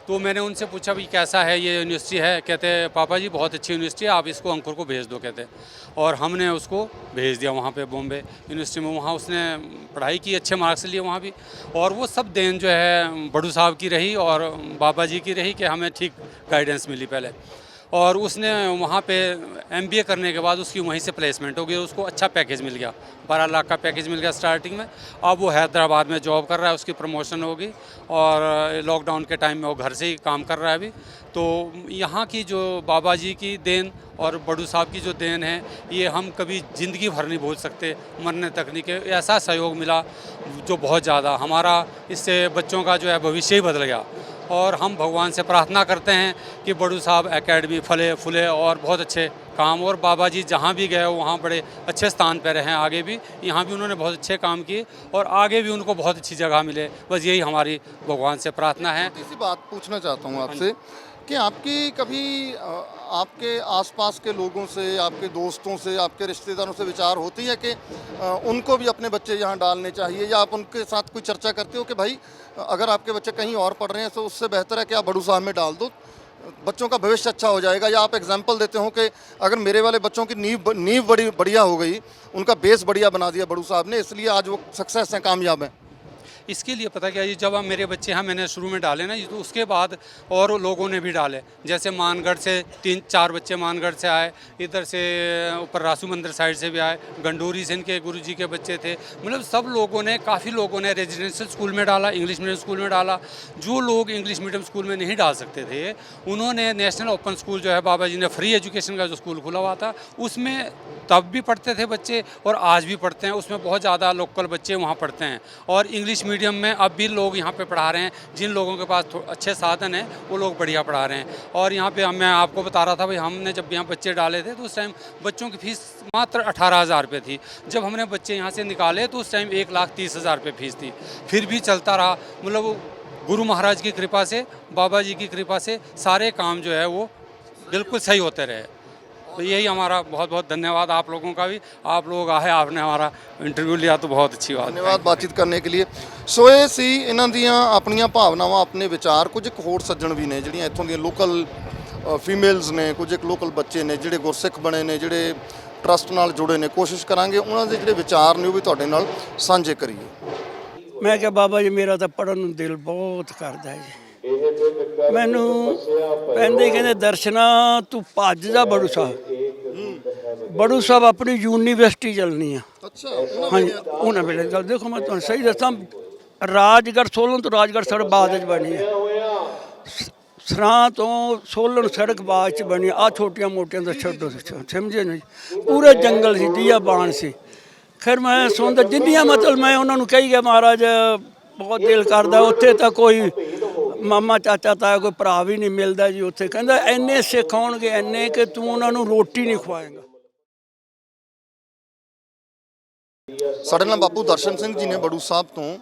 तो मैंने उनसे पूछा भाई कैसा है ये यूनिवर्सिटी है? कहते पापा जी बहुत अच्छी यूनिवर्सिटी है, आप इसको अंकुर को भेज दो कहते। और हमने उसको भेज दिया वहाँ पे बॉम्बे यूनिवर्सिटी में। वहाँ उसने पढ़ाई की, अच्छे मार्क्स लिए वहाँ भी। और वो सब देन जो है बड़ू साहब की रही और बाबा जी की रही कि हमें ठीक गाइडेंस मिली पहले। और उसने वहाँ पे MBA करने के बाद उसकी वहीं से प्लेसमेंट हो गई, उसको अच्छा पैकेज मिल गया, 12 लाख का पैकेज मिल गया स्टार्टिंग में। अब वो हैदराबाद में जॉब कर रहा है, उसकी प्रमोशन होगी और लॉकडाउन के टाइम में वो घर से ही काम कर रहा है अभी। तो यहाँ की जो बाबा जी की देन और बड़ू साहब की जो देन है ये हम कभी ज़िंदगी भर नहीं भूल सकते, मरने तक नहीं। के ऐसा सहयोग मिला जो बहुत ज़्यादा हमारा, इससे बच्चों का जो है भविष्य ही बदल गया। और हम भगवान से प्रार्थना करते हैं कि बड़ू साहब एकेडमी फले फूले और बहुत अच्छे काम। और बाबा जी जहाँ भी गए वहाँ बड़े अच्छे स्थान पर रहें, आगे भी यहाँ भी उन्होंने बहुत अच्छे काम किए और आगे भी उनको बहुत अच्छी जगह मिले। बस यही हमारी भगवान से प्रार्थना है। इसी बात पूछना चाहता हूँ आपसे कि आपकी कभी आपके आसपास के लोगों से, आपके दोस्तों से, आपके रिश्तेदारों से विचार होती है कि उनको भी अपने बच्चे यहाँ डालने चाहिए, या आप उनके साथ कोई चर्चा करते हो कि भाई अगर आपके बच्चे कहीं और पढ़ रहे हैं तो उससे बेहतर है कि आप बड़ू साहब में डाल दो, बच्चों का भविष्य अच्छा हो जाएगा? या आप एग्जाम्पल देते हो कि अगर मेरे वाले बच्चों की नींव बड़ी बढ़िया हो गई, उनका बेस बढ़िया बना दिया बड़ू साहब ने, इसलिए आज वो सक्सेस हैं, कामयाब हैं? इसके लिए पता क्या, ये जब हम मेरे बच्चे यहाँ मैंने शुरू में डाले ना, तो उसके बाद और लोगों ने भी डाले। जैसे मानगढ़ से 3-4 बच्चे मानगढ़ से आए, इधर से ऊपर रासू मंदिर साइड से भी आए, गंडोरी से इनके गुरुजी के बच्चे थे। मतलब सब लोगों ने, काफ़ी लोगों ने रेजिडेंशियल स्कूल में डाला, इंग्लिश मीडियम स्कूल में डाला। जो लोग इंग्लिश मीडियम स्कूल में नहीं डाल सकते थे उन्होंने नेशनल ओपन स्कूल जो है बाबा जी ने फ्री एजुकेशन का जो स्कूल खुला हुआ था उसमें तब भी पढ़ते थे बच्चे और आज भी पढ़ते हैं। उसमें बहुत ज़्यादा लोकल बच्चे वहाँ पढ़ते हैं और इंग्लिश मीडियम में अब भी लोग यहाँ पे पढ़ा रहे हैं। जिन लोगों के पास अच्छे साधन हैं वो लोग बढ़िया पढ़ा रहे हैं। और यहाँ पे मैं आपको बता रहा था भाई, हमने जब यहाँ बच्चे डाले थे तो उस टाइम बच्चों की फ़ीस मात्र 18,000 रुपये थी। जब हमने बच्चे यहाँ से निकाले तो उस टाइम 1,30,000 रुपये फ़ीस थी। फिर भी चलता रहा। मतलब गुरु महाराज की कृपा से, बाबा जी की कृपा से सारे काम जो है वो बिल्कुल सही होते रहे। तो यही हमारा बहुत बहुत धन्यवाद आप लोगों का भी। आप लोग आए, आपने हमारा इंटरव्यू लिया तो बहुत अच्छी बात। धन्यवाद बातचीत करने के लिए। सो ਇਹ ਸੀ ਇਹਨਾਂ ਦੀਆਂ ਆਪਣੀਆਂ ਭਾਵਨਾਵਾਂ, ਆਪਣੇ ਵਿਚਾਰ। ਕੁਝ ਇੱਕ ਹੋਰ ਸੱਜਣ ਵੀ ਨੇ ਜਿਹੜੀਆਂ ਇੱਥੋਂ ਦੀਆਂ ਲੋਕਲ ਫੀਮੇਲਸ ਨੇ, ਕੁਝ ਇੱਕ ਲੋਕਲ ਬੱਚੇ ਨੇ ਜਿਹੜੇ ਗੁਰਸਿੱਖ ਬਣੇ ਨੇ, ਜਿਹੜੇ ਟਰਸਟ ਨਾਲ ਜੁੜੇ ਨੇ। ਕੋਸ਼ਿਸ਼ ਕਰਾਂਗੇ ਉਹਨਾਂ ਦੇ ਜਿਹੜੇ ਵਿਚਾਰ ਨੇ ਉਹ ਵੀ ਤੁਹਾਡੇ ਨਾਲ ਸਾਂਝੇ ਕਰੀਏ। ਮੈਂ ਕਿਹਾ ਬਾਬਾ ਜੀ ਮੇਰਾ ਤਾਂ ਪੜ੍ਹਨ ਨੂੰ ਦਿਲ ਬਹੁਤ ਕਰਦਾ ਜੀ। ਮੈਨੂੰ ਕਹਿੰਦੇ ਕਹਿੰਦੇ ਦਰਸ਼ਨਾ ਤੂੰ ਭੱਜ ਜਾ ਬੜੂ ਸਾਹਿਬ। ਬੜੂ ਸਾਹਿਬ ਆਪਣੀ ਯੂਨੀਵਰਸਿਟੀ ਚੱਲਣੀ ਆ। ਅੱਛਾ, ਹਾਂਜੀ ਉਹਨਾਂ ਵੇਲੇ ਗੱਲ ਦੇਖੋ ਮੈਂ ਤੁਹਾਨੂੰ ਸਹੀ ਦੱਸਾਂ, ਰਾਜਗੜ੍ਹ ਸੋਲਨ ਤੋਂ ਰਾਜਗੜ੍ਹ ਸੜਕ ਬਾਅਦ 'ਚ ਬਣੀ ਹੈ। ਸਰਾਂ ਤੋਂ ਸੋਲਨ ਸੜਕ ਬਾਅਦ 'ਚ ਬਣੀ। ਆਹ ਛੋਟੀਆਂ ਮੋਟੀਆਂ ਦਾ ਛੱਡੋ, ਸਮਝੇ ਨਹੀਂ, ਪੂਰੇ ਜੰਗਲ ਸੀ, ਦੀਆ ਬਾਣ ਸੀ। ਖੈਰ ਮੈਂ ਸੁਣਦਾ ਜਿੰਨੀਆਂ ਮਤਲਬ ਮੈਂ ਉਹਨਾਂ ਨੂੰ ਕਹੀ ਗਿਆ ਮਹਾਰਾਜ ਬਹੁਤ ਦਿਲ ਕਰਦਾ ਉੱਥੇ ਤਾਂ ਕੋਈ ਮਾਮਾ ਚਾਚਾ ਤਾਇਆ ਕੋਈ ਭਰਾ ਵੀ ਨਹੀਂ ਮਿਲਦਾ ਜੀ ਉੱਥੇ। ਕਹਿੰਦਾ ਇੰਨੇ ਸਿੱਖ ਆਉਣਗੇ ਇੰਨੇ ਕਿ ਤੂੰ ਉਹਨਾਂ ਨੂੰ ਰੋਟੀ ਨਹੀਂ ਖਵਾਏਂਗਾ। ਸਾਡੇ ਨਾਲ ਬਾਪੂ ਦਰਸ਼ਨ ਸਿੰਘ ਜੀ ਨੇ ਬੜੂ ਸਾਹਿਬ ਤੋਂ।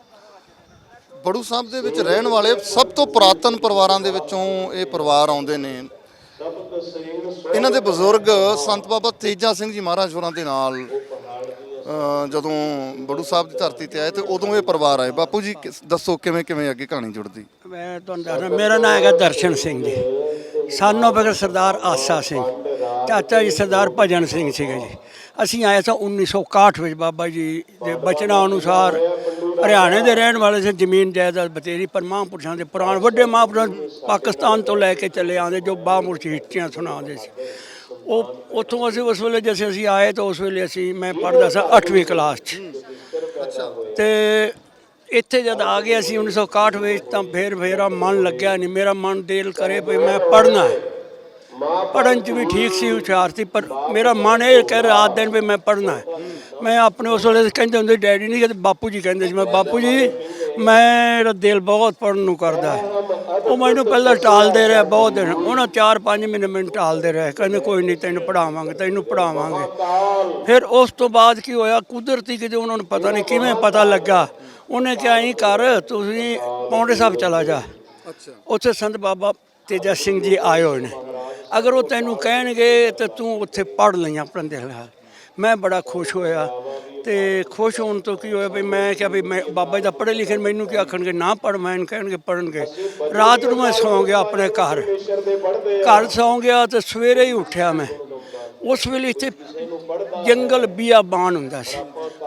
ਬੜੂ ਸਾਹਿਬ ਦੇ ਵਿੱਚ ਰਹਿਣ ਵਾਲੇ ਸਭ ਤੋਂ ਪੁਰਾਤਨ ਪਰਿਵਾਰਾਂ ਦੇ ਵਿੱਚੋਂ ਇਹ ਪਰਿਵਾਰ ਆਉਂਦੇ ਨੇ। ਇਹਨਾਂ ਦੇ ਬਜ਼ੁਰਗ ਸੰਤ ਬਾਬਾ ਤੇਜਾ ਸਿੰਘ ਜੀ ਮਹਾਰਾਜ ਹੋਰਾਂ ਦੇ ਨਾਲ ਜਦੋਂ ਬੜੂ ਸਾਹਿਬ ਦੀ ਧਰਤੀ ਤੇ ਆਏ ਤੇ ਉਦੋਂ ਇਹ ਪਰਿਵਾਰ ਆਏ। ਬਾਪੂ ਜੀ ਦੱਸੋ ਕਿਵੇਂ ਕਿਵੇਂ ਅੱਗੇ ਕਹਾਣੀ ਜੁੜਦੀ? ਮੈਂ ਤੁਹਾਨੂੰ ਦੱਸਦਾ, ਮੇਰਾ ਨਾਮ ਹੈਗਾ ਦਰਸ਼ਨ ਸਿੰਘ ਜੀ, ਸਾਨੋਂ ਬਗਰ ਸਰਦਾਰ ਆਸਾ ਸਿੰਘ, ਚਾਚਾ ਜੀ ਸਰਦਾਰ ਭਜਨ ਸਿੰਘ ਸੀਗੇ ਜੀ। ਅਸੀਂ ਆਏ ਸਾਂ 1961 ਵਿੱਚ। ਬਾਬਾ ਜੀ ਦੇ ਬਚਨਾਂ ਅਨੁਸਾਰ ਹਰਿਆਣੇ ਦੇ ਰਹਿਣ ਵਾਲੇ ਸੀ। ਜ਼ਮੀਨ ਜਾਇਦਾਦ ਬਤੇਰੀ, ਪਰ ਮਹਾਂਪੁਰਸ਼ਾਂ ਦੇ ਪੁਰਾਣ ਵੱਡੇ ਮਹਾਂਪੁਰਸ਼ ਪਾਕਿਸਤਾਨ ਤੋਂ ਲੈ ਕੇ ਚੱਲੇ ਆਉਂਦੇ ਜੋ ਬਾਮੁਰਸ਼ ਹਿੱਟੀਆਂ ਸੁਣਾਉਂਦੇ ਸੀ। ਉਹ ਉੱਥੋਂ ਅਸੀਂ ਉਸ ਵੇਲੇ ਜਿਵੇਂ ਅਸੀਂ ਆਏ ਤਾਂ ਉਸ ਵੇਲੇ ਮੈਂ ਪੜ੍ਹਦਾ ਸਾਂ 8ਵੀਂ ਕਲਾਸ 'ਚ। ਅਤੇ ਇੱਥੇ ਜਦ ਆ ਗਏ ਅਸੀਂ 1961 ਵਿੱਚ ਤਾਂ ਫਿਰ ਮੇਰਾ ਮਨ ਲੱਗਿਆ ਨਹੀਂ। ਮੇਰਾ ਮਨ ਦਿਲ ਕਰੇ ਵੀ ਮੈਂ ਪੜ੍ਹਨਾ ਹੈ। ਪੜ੍ਹਨ 'ਚ ਵੀ ਠੀਕ ਸੀ, ਹੁਸ਼ਿਆਰ ਸੀ, ਪਰ ਮੇਰਾ ਮਨ ਇਹ ਕਹਿ ਰਿਹਾ ਰਾਤ ਦਿਨ ਵੀ ਮੈਂ ਪੜ੍ਹਨਾ ਹੈ। ਮੈਂ ਆਪਣੇ ਉਸ ਵੇਲੇ ਕਹਿੰਦੇ ਹੁੰਦੇ ਡੈਡੀ ਨਹੀਂ ਕਹਿੰਦੇ ਬਾਪੂ ਜੀ ਕਹਿੰਦੇ ਸੀ। ਮੈਂ ਬਾਪੂ ਜੀ ਮੇਰਾ ਦਿਲ ਬਹੁਤ ਪੜ੍ਹਨ ਨੂੰ ਕਰਦਾ ਹੈ। ਉਹ ਮੈਨੂੰ ਪਹਿਲਾਂ ਟਾਲਦੇ ਰਹੇ ਬਹੁਤ ਦਿਨ। ਉਹਨਾਂ 4-5 ਮਹੀਨੇ ਮੈਨੂੰ ਟਾਲਦੇ ਰਹੇ, ਕਹਿੰਦੇ ਕੋਈ ਨਹੀਂ ਤੈਨੂੰ ਪੜ੍ਹਾਵਾਂਗੇ ਤੈਨੂੰ ਪੜ੍ਹਾਵਾਂਗੇ। ਫਿਰ ਉਸ ਤੋਂ ਬਾਅਦ ਕੀ ਹੋਇਆ, ਕੁਦਰਤੀ ਕਿਤੇ ਉਹਨਾਂ ਨੂੰ ਪਤਾ ਨਹੀਂ ਕਿਵੇਂ ਪਤਾ ਲੱਗਾ, ਉਹਨੇ ਕਿਹਾ ਐਂ ਕਰ ਤੁਸੀਂ ਪੌਂਡੇ ਸਾਹਿਬ ਚਲਾ ਜਾ। ਉੱਥੇ ਸੰਤ ਬਾਬਾ ਤੇਜਾ ਸਿੰਘ ਜੀ ਆਏ ਹੋਏ ਨੇ, ਅਗਰ ਉਹ ਤੈਨੂੰ ਕਹਿਣਗੇ ਤਾਂ ਤੂੰ ਉੱਥੇ ਪੜ੍ਹ ਲਈ ਆਪਣਾ ਦਿਲ ਨਾਲ। ਮੈਂ ਬੜਾ ਖੁਸ਼ ਹੋਇਆ ਅਤੇ ਖੁਸ਼ ਹੋਣ ਤੋਂ ਕੀ ਹੋਇਆ ਵੀ ਮੈਂ ਕਿਹਾ ਵੀ ਮੈਂ ਬਾਬਾ ਜੀ ਦਾ ਪੜ੍ਹੇ ਲਿਖੇ, ਮੈਨੂੰ ਕੀ ਆਖਣਗੇ ਨਾ ਪੜ੍ਹ, ਮੈਨੂੰ ਕਹਿਣਗੇ ਪੜ੍ਹਨਗੇ। ਰਾਤ ਨੂੰ ਮੈਂ ਸੌਂ ਗਿਆ ਆਪਣੇ ਘਰ ਸੌਂ ਗਿਆ ਅਤੇ ਸਵੇਰੇ ਹੀ ਉੱਠਿਆ ਮੈਂ। ਉਸ ਵੇਲੇ ਇੱਥੇ ਜੰਗਲ ਬੀਆਬਾਨ ਹੁੰਦਾ ਸੀ।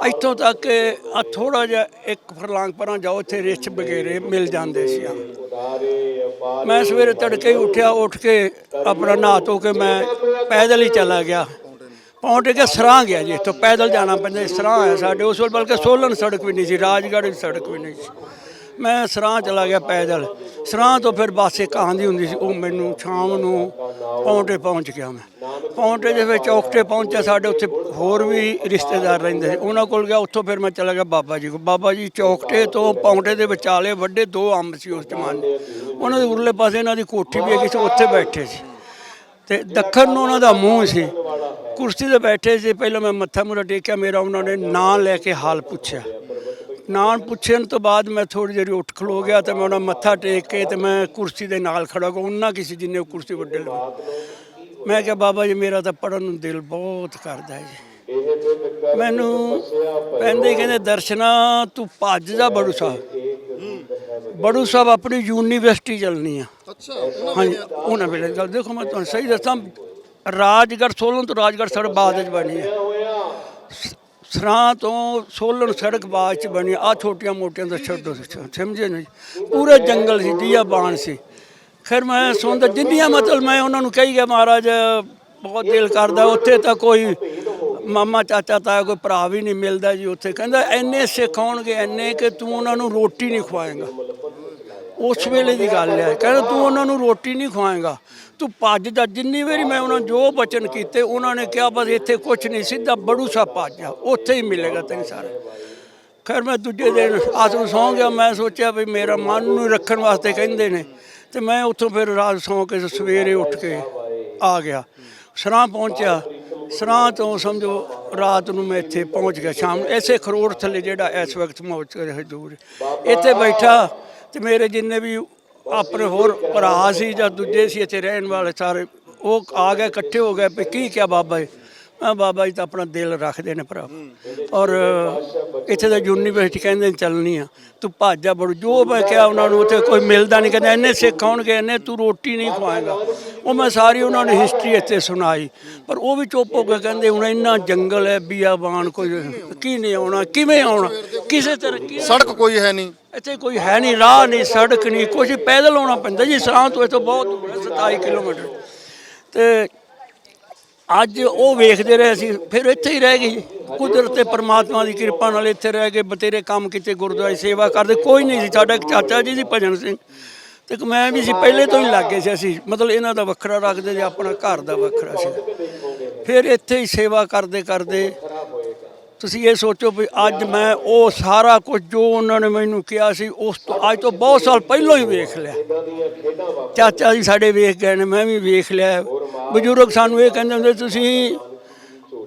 ਇੱਥੋਂ ਤੱਕ ਆ ਥੋੜ੍ਹਾ ਜਿਹਾ 1 ਫਰਲਾਂਗ ਪਰਾਂ ਜਾਓ ਇੱਥੇ ਰਿੱਛ ਵਗੈਰੇ ਮਿਲ ਜਾਂਦੇ ਸੀ। ਮੈਂ ਸਵੇਰੇ ਤੜਕੇ ਹੀ ਉੱਠਿਆ, ਉੱਠ ਕੇ ਆਪਣਾ ਨਹਾ ਧੋ ਕੇ ਮੈਂ ਪੈਦਲ ਹੀ ਚਲਾ ਗਿਆ। ਪੌਂਟੇ ਕੇ ਸਰਾਂ ਗਿਆ ਜੀ, ਇੱਥੋਂ ਪੈਦਲ ਜਾਣਾ ਪੈਂਦਾ। ਸਰਾਂ ਹੈ ਸਾਡੇ ਉਸ ਵੇਲੇ, ਬਲਕਿ ਸੋਲਨ ਸੜਕ ਵੀ ਨਹੀਂ ਸੀ, ਰਾਜਗੜ੍ਹ ਦੀ ਸੜਕ ਵੀ ਨਹੀਂ ਸੀ। ਮੈਂ ਸਰਾਂ ਚਲਾ ਗਿਆ ਪੈਦਲ। ਸਰਾਂ ਤੋਂ ਫਿਰ ਬੱਸ ਇੱਕ ਆਉਂਦੀ ਹੁੰਦੀ ਸੀ, ਉਹ ਮੈਨੂੰ ਸ਼ਾਮ ਨੂੰ ਪੌਂਟੇ ਪਹੁੰਚ ਗਿਆ। ਮੈਂ ਪੌਂਟੇ ਦੇ ਵਿੱਚ ਚੌਕਟੇ ਪਹੁੰਚਿਆ। ਸਾਡੇ ਉੱਥੇ ਹੋਰ ਵੀ ਰਿਸ਼ਤੇਦਾਰ ਰਹਿੰਦੇ ਸੀ, ਉਹਨਾਂ ਕੋਲ ਗਿਆ। ਉੱਥੋਂ ਫਿਰ ਮੈਂ ਚਲਾ ਗਿਆ ਬਾਬਾ ਜੀ ਕੋਲ। ਬਾਬਾ ਜੀ ਚੌਕਟੇ ਤੋਂ ਪੌਂਟੇ ਦੇ ਵਿਚਾਲੇ ਵੱਡੇ 2 ਅੰਬ ਸੀ ਉਸ ਜ਼ਮਾਨੇ। ਉਹਨਾਂ ਦੇ ਉਰਲੇ ਪਾਸੇ ਇਹਨਾਂ ਦੀ ਕੋਠੀ ਵੀ ਹੈਗੀ ਸੀ, ਉੱਥੇ ਬੈਠੇ ਸੀ ਅਤੇ ਦੱਖਣ ਨੂੰ ਉਹਨਾਂ ਦਾ ਮੂੰਹ ਸੀ। ਕੁਰਸੀ 'ਤੇ ਬੈਠੇ ਸੀ। ਪਹਿਲਾਂ ਮੈਂ ਮੱਥਾ ਮੁੱਠਾ ਟੇਕਿਆ, ਮੇਰਾ ਉਹਨਾਂ ਨੇ ਨਾਂ ਲੈ ਕੇ ਹਾਲ ਪੁੱਛਿਆ। ਨਾਂ ਪੁੱਛਣ ਤੋਂ ਬਾਅਦ ਮੈਂ ਥੋੜ੍ਹੀ ਜਿਹੀ ਉੱਠ ਖਲੋ ਗਿਆ ਅਤੇ ਮੈਂ ਉਹਨਾਂ ਮੱਥਾ ਟੇਕ ਕੇ ਅਤੇ ਮੈਂ ਕੁਰਸੀ ਦੇ ਨਾਲ ਖੜ੍ਹਾ ਹੋ ਗਿਆ। ਉਹਨਾਂ ਕਿਸੇ ਜਿੰਨੇ ਉਹ ਕੁਰਸੀ ਵੱਡੇ ਲਵੇ। ਮੈਂ ਕਿਹਾ ਬਾਬਾ ਜੀ ਮੇਰਾ ਤਾਂ ਪੜ੍ਹਨ ਨੂੰ ਦਿਲ ਬਹੁਤ ਕਰਦਾ ਜੀ। ਮੈਨੂੰ ਕਹਿੰਦੇ ਦਰਸ਼ਨਾ ਤੂੰ ਭੱਜ ਜਾ ਬੜੂ ਸਾਹਿਬ। ਬੜੂ ਸਾਹਿਬ ਆਪਣੀ ਯੂਨੀਵਰਸਿਟੀ ਚੱਲਣੀ ਆ। ਹਾਂਜੀ ਉਹਨਾਂ ਵੇਲੇ ਗੱਲ ਦੇਖੋ ਮੈਂ ਤੁਹਾਨੂੰ ਸਹੀ ਦੱਸਾਂ, ਰਾਜਗੜ੍ਹ ਸੋਲਨ ਤੋਂ ਰਾਜਗੜ੍ਹ ਸੜਕ ਬਾਅਦ 'ਚ ਬਣੀ ਹੈ। ਸਰਾਂ ਤੋਂ ਸੋਲਨ ਸੜਕ ਬਾਅਦ 'ਚ ਬਣੀ। ਆਹ ਛੋਟੀਆਂ ਮੋਟੀਆਂ ਦਾ ਛੱਡੋ, ਸਮਝੇ ਨਹੀਂ, ਪੂਰੇ ਜੰਗਲ ਸੀ, ਦੀਆ ਬਾਣ ਸੀ। ਖੈਰ ਮੈਂ ਸੁਣਦਾ ਜਿੰਨੀਆਂ ਮਤਲਬ ਮੈਂ ਉਹਨਾਂ ਨੂੰ ਕਹੀ ਗਿਆ ਮਹਾਰਾਜ ਬਹੁਤ ਦਿਲ ਕਰਦਾ ਉੱਥੇ ਤਾਂ ਕੋਈ ਮਾਮਾ ਚਾਚਾ ਤਾਇਆ ਕੋਈ ਭਰਾ ਵੀ ਨਹੀਂ ਮਿਲਦਾ ਜੀ ਉੱਥੇ। ਕਹਿੰਦਾ ਇੰਨੇ ਸਿੱਖ ਆਉਣਗੇ ਇੰਨੇ ਕਿ ਤੂੰ ਉਹਨਾਂ ਨੂੰ ਰੋਟੀ ਨਹੀਂ ਖਵਾਏਂਗਾ। ਉਸ ਵੇਲੇ ਦੀ ਗੱਲ ਹੈ। ਕਹਿੰਦਾ ਤੂੰ ਉਹਨਾਂ ਨੂੰ ਰੋਟੀ ਨਹੀਂ ਖਵਾਏਂਗਾ, ਤੂੰ ਭੱਜ ਜਾ। ਜਿੰਨੀ ਵਾਰੀ ਮੈਂ ਉਹਨਾਂ ਜੋ ਬਚਨ ਕੀਤੇ ਉਹਨਾਂ ਨੇ ਕਿਹਾ ਬਸ ਇੱਥੇ ਕੁਛ ਨਹੀਂ, ਸਿੱਧਾ ਬੜੂ ਸਾਹਿਬ ਭੱਜ ਜਾ, ਉੱਥੇ ਹੀ ਮਿਲੇਗਾ ਤੈਨੂੰ ਸਾਰਾ। ਖੈਰ ਮੈਂ ਦੂਜੇ ਦਿਨ ਰਾਤ ਨੂੰ ਸੌਂ ਗਿਆ। ਮੈਂ ਸੋਚਿਆ ਵੀ ਮੇਰਾ ਮਨ ਨੂੰ ਰੱਖਣ ਵਾਸਤੇ ਕਹਿੰਦੇ ਨੇ, ਅਤੇ ਮੈਂ ਉੱਥੋਂ ਫਿਰ ਰਾਤ ਸੌਂ ਕੇ ਸਵੇਰੇ ਉੱਠ ਕੇ ਆ ਗਿਆ। ਸਰਾਂ ਪਹੁੰਚਿਆ। ਸਰਾਂ ਤੋਂ ਸਮਝੋ ਰਾਤ ਨੂੰ ਮੈਂ ਇੱਥੇ ਪਹੁੰਚ ਗਿਆ ਸ਼ਾਮ ਨੂੰ। ਇਸੇ ਖਰੋੜ ਥੱਲੇ ਜਿਹੜਾ ਇਸ ਵਕਤ ਮੌਜ ਰਿਹਾ ਦੂਰ ਇੱਥੇ ਬੈਠਾ, ਅਤੇ ਮੇਰੇ ਜਿੰਨੇ ਵੀ ਆਪਣੇ ਹੋਰ ਭਰਾ ਸੀ ਜਾਂ ਦੂਜੇ ਸੀ ਇੱਥੇ ਰਹਿਣ ਵਾਲੇ ਸਾਰੇ, ਉਹ ਆ ਗਏ, ਇਕੱਠੇ ਹੋ ਗਏ ਵੀ ਕੀ ਕਿਹਾ ਬਾਬਾ ਜੀ। ਮੈਂ ਬਾਬਾ ਜੀ ਤਾਂ ਆਪਣਾ ਦਿਲ ਰੱਖਦੇ ਨੇ ਭਰਾ, ਔਰ ਇੱਥੇ ਦਾ ਯੂਨੀਵਰਸਿਟੀ ਕਹਿੰਦੇ ਚੱਲਣੀ ਆ, ਤੂੰ ਭੱਜ ਜਾ ਬੜੂ। ਜੋ ਮੈਂ ਕਿਹਾ ਉਹਨਾਂ ਨੂੰ ਉੱਥੇ ਕੋਈ ਮਿਲਦਾ ਨਹੀਂ। ਕਹਿੰਦਾ ਇੰਨੇ ਸਿੱਖ ਆਉਣਗੇ ਇੰਨੇ ਤੂੰ ਰੋਟੀ ਨਹੀਂ ਖਵਾਏਂਗਾ। ਉਹ ਮੈਂ ਸਾਰੀ ਉਹਨਾਂ ਨੇ ਹਿਸਟਰੀ ਇੱਥੇ ਸੁਣਾਈ, ਪਰ ਉਹ ਵੀ ਚੁੱਪ ਹੋ ਕੇ ਕਹਿੰਦੇ ਹੁਣ ਇੰਨਾ ਜੰਗਲ ਹੈ ਬੀਆਬਾਨ, ਕੋਈ ਕੀ ਨਹੀਂ ਆਉਣਾ, ਕਿਵੇਂ ਆਉਣਾ, ਕਿਸੇ ਤਰ੍ਹਾਂ ਸੜਕ ਕੋਈ ਹੈ ਨਹੀਂ, ਇੱਥੇ ਕੋਈ ਹੈ ਨਹੀਂ, ਰਾਹ ਨਹੀਂ, ਸੜਕ ਨਹੀਂ, ਕੁਝ ਪੈਦਲ ਆਉਣਾ ਪੈਂਦਾ ਜੀ। ਸਰਾਂ ਤੋਂ ਇੱਥੋਂ ਬਹੁਤ ਦੂਰ ਹੈ, 27 ਕਿਲੋਮੀਟਰ। ਤੇ ਅੱਜ ਉਹ ਵੇਖਦੇ ਰਹੇ ਅਸੀਂ, ਫਿਰ ਇੱਥੇ ਹੀ ਰਹਿ ਗਏ ਜੀ। ਕੁਦਰਤ ਤੇ ਪਰਮਾਤਮਾ ਦੀ ਕਿਰਪਾ ਨਾਲ ਇੱਥੇ ਰਹਿ ਕੇ ਬਤੇਰੇ ਕੰਮ ਕੀਤੇ, ਗੁਰਦੁਆਰੇ ਸੇਵਾ ਕਰਦੇ। ਕੋਈ ਨਹੀਂ ਸੀ, ਸਾਡਾ ਇੱਕ ਚਾਚਾ ਜੀ ਸੀ ਭਜਨ ਸਿੰਘ, ਤੇ ਇੱਕ ਮੈਂ ਵੀ ਸੀ, ਪਹਿਲੇ ਤੋਂ ਹੀ ਲੱਗ ਗਏ ਸੀ ਅਸੀਂ, ਮਤਲਬ ਇਹਨਾਂ ਦਾ ਵੱਖਰਾ ਰੱਖਦੇ ਜੇ ਆਪਣਾ ਘਰ ਦਾ ਵੱਖਰਾ ਸੀ। ਫਿਰ ਇੱਥੇ ਹੀ ਸੇਵਾ ਕਰਦੇ ਕਰਦੇ ਤੁਸੀਂ ਇਹ ਸੋਚੋ ਵੀ ਅੱਜ ਮੈਂ ਉਹ ਸਾਰਾ ਕੁਝ ਜੋ ਉਹਨਾਂ ਨੇ ਮੈਨੂੰ ਕਿਹਾ ਸੀ ਉਸ ਤੋਂ ਅੱਜ ਤੋਂ ਬਹੁਤ ਸਾਲ ਪਹਿਲਾਂ ਹੀ ਵੇਖ ਲਿਆ। ਚਾਚਾ ਜੀ ਸਾਡੇ ਵੇਖ ਗਏ ਨੇ, ਮੈਂ ਵੀ ਵੇਖ ਲਿਆ। ਬਜ਼ੁਰਗ ਸਾਨੂੰ ਇਹ ਕਹਿੰਦੇ ਹੁੰਦੇ, ਤੁਸੀਂ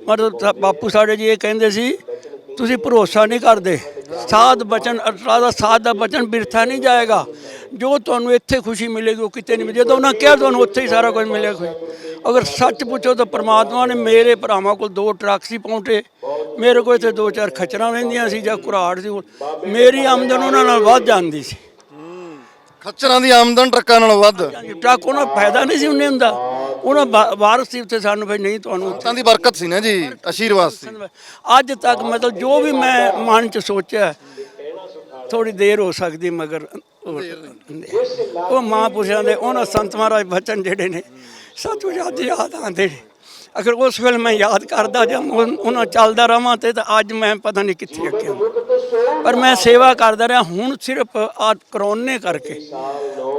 ਮਤਲਬ ਬਾਪੂ ਸਾਡੇ ਜੀ ਇਹ ਕਹਿੰਦੇ ਸੀ, ਤੁਸੀਂ ਭਰੋਸਾ ਨਹੀਂ ਕਰਦੇ, ਸਾਧ ਬਚਨ ਅਟਲਾ ਦਾ ਸਾਧ ਦਾ ਬਚਨ ਬਿਰਥਾ ਨਹੀਂ ਜਾਏਗਾ। ਜੋ ਤੁਹਾਨੂੰ ਇੱਥੇ ਖੁਸ਼ੀ ਮਿਲੇਗੀ ਉਹ ਕਿਤੇ ਨਹੀਂ ਮਿਲੇਗੀ। ਜਦੋਂ ਉਹਨਾਂ ਕਿਹਾ ਤੁਹਾਨੂੰ ਉੱਥੇ ਹੀ ਸਾਰਾ ਕੁਝ ਮਿਲੇਗਾ। ਅਗਰ ਸੱਚ ਪੁੱਛੋ ਤਾਂ ਪਰਮਾਤਮਾ ਨੇ ਮੇਰੇ ਭਰਾਵਾਂ ਕੋਲ 2 ਟਰੱਕ ਸੀ ਪਹੁੰਚੇ, ਮੇਰੇ ਕੋਲ ਇੱਥੇ 2-4 ਖੱਚਰਾਂ ਰਹਿੰਦੀਆਂ ਸੀ ਜਾਂ ਘੁਰਾੜ ਸੀ, ਮੇਰੀ ਆਮਦਨ ਉਹਨਾਂ ਨਾਲ ਵੱਧ ਜਾਂਦੀ ਸੀ। ਖੱਚਰਾਂ ਦੀ ਆਮਦਨ ਟਰੱਕਾਂ ਨਾਲੋਂ ਵੱਧ। ਟਰੱਕ ਉਹਨਾਂ ਫਾਇਦਾ ਨਹੀਂ ਸੀ ਉਹਨੇ ਹੁੰਦਾ, ਉਹਨਾਂ ਵਾਰਸ ਸੀ ਉੱਥੇ ਸਾਨੂੰ, ਫਿਰ ਨਹੀਂ ਤੁਹਾਨੂੰ ਸੰਤਾਂ ਦੀ ਬਰਕਤ ਸੀ ਨਾ ਜੀ, ਆਸ਼ੀਰਵਾਦ ਸੀ। ਅੱਜ ਤੱਕ ਮਤਲਬ ਜੋ ਵੀ ਮੈਂ ਮਨ 'ਚ ਸੋਚਿਆ, ਥੋੜੀ ਦੇਰ ਹੋ ਸਕਦੀ ਮਗਰ ਉਹ ਮਹਾਂਪੁਰਸ਼ਾਂ ਦੇ ਉਹਨਾਂ ਸੰਤ ਮਹਾਰਾਜ ਬਚਨ ਜਿਹੜੇ ਨੇ ਸੱਚਮੁੱਚ ਅੱਜ ਯਾਦ ਆਉਂਦੇ ਨੇ। ਅਗਰ ਉਸ ਵੇਲੇ ਮੈਂ ਯਾਦ ਕਰਦਾ ਜਾਂ ਉਹਨਾਂ ਚੱਲਦਾ ਰਵਾਂ ਤੇ ਤਾਂ ਅੱਜ ਮੈਂ ਪਤਾ ਨਹੀਂ ਕਿੱਥੇ ਅੱਗੇ, ਪਰ ਮੈਂ ਸੇਵਾ ਕਰਦਾ ਰਿਹਾ। ਹੁਣ ਸਿਰਫ ਆ ਕਰੋਨੇ ਕਰਕੇ,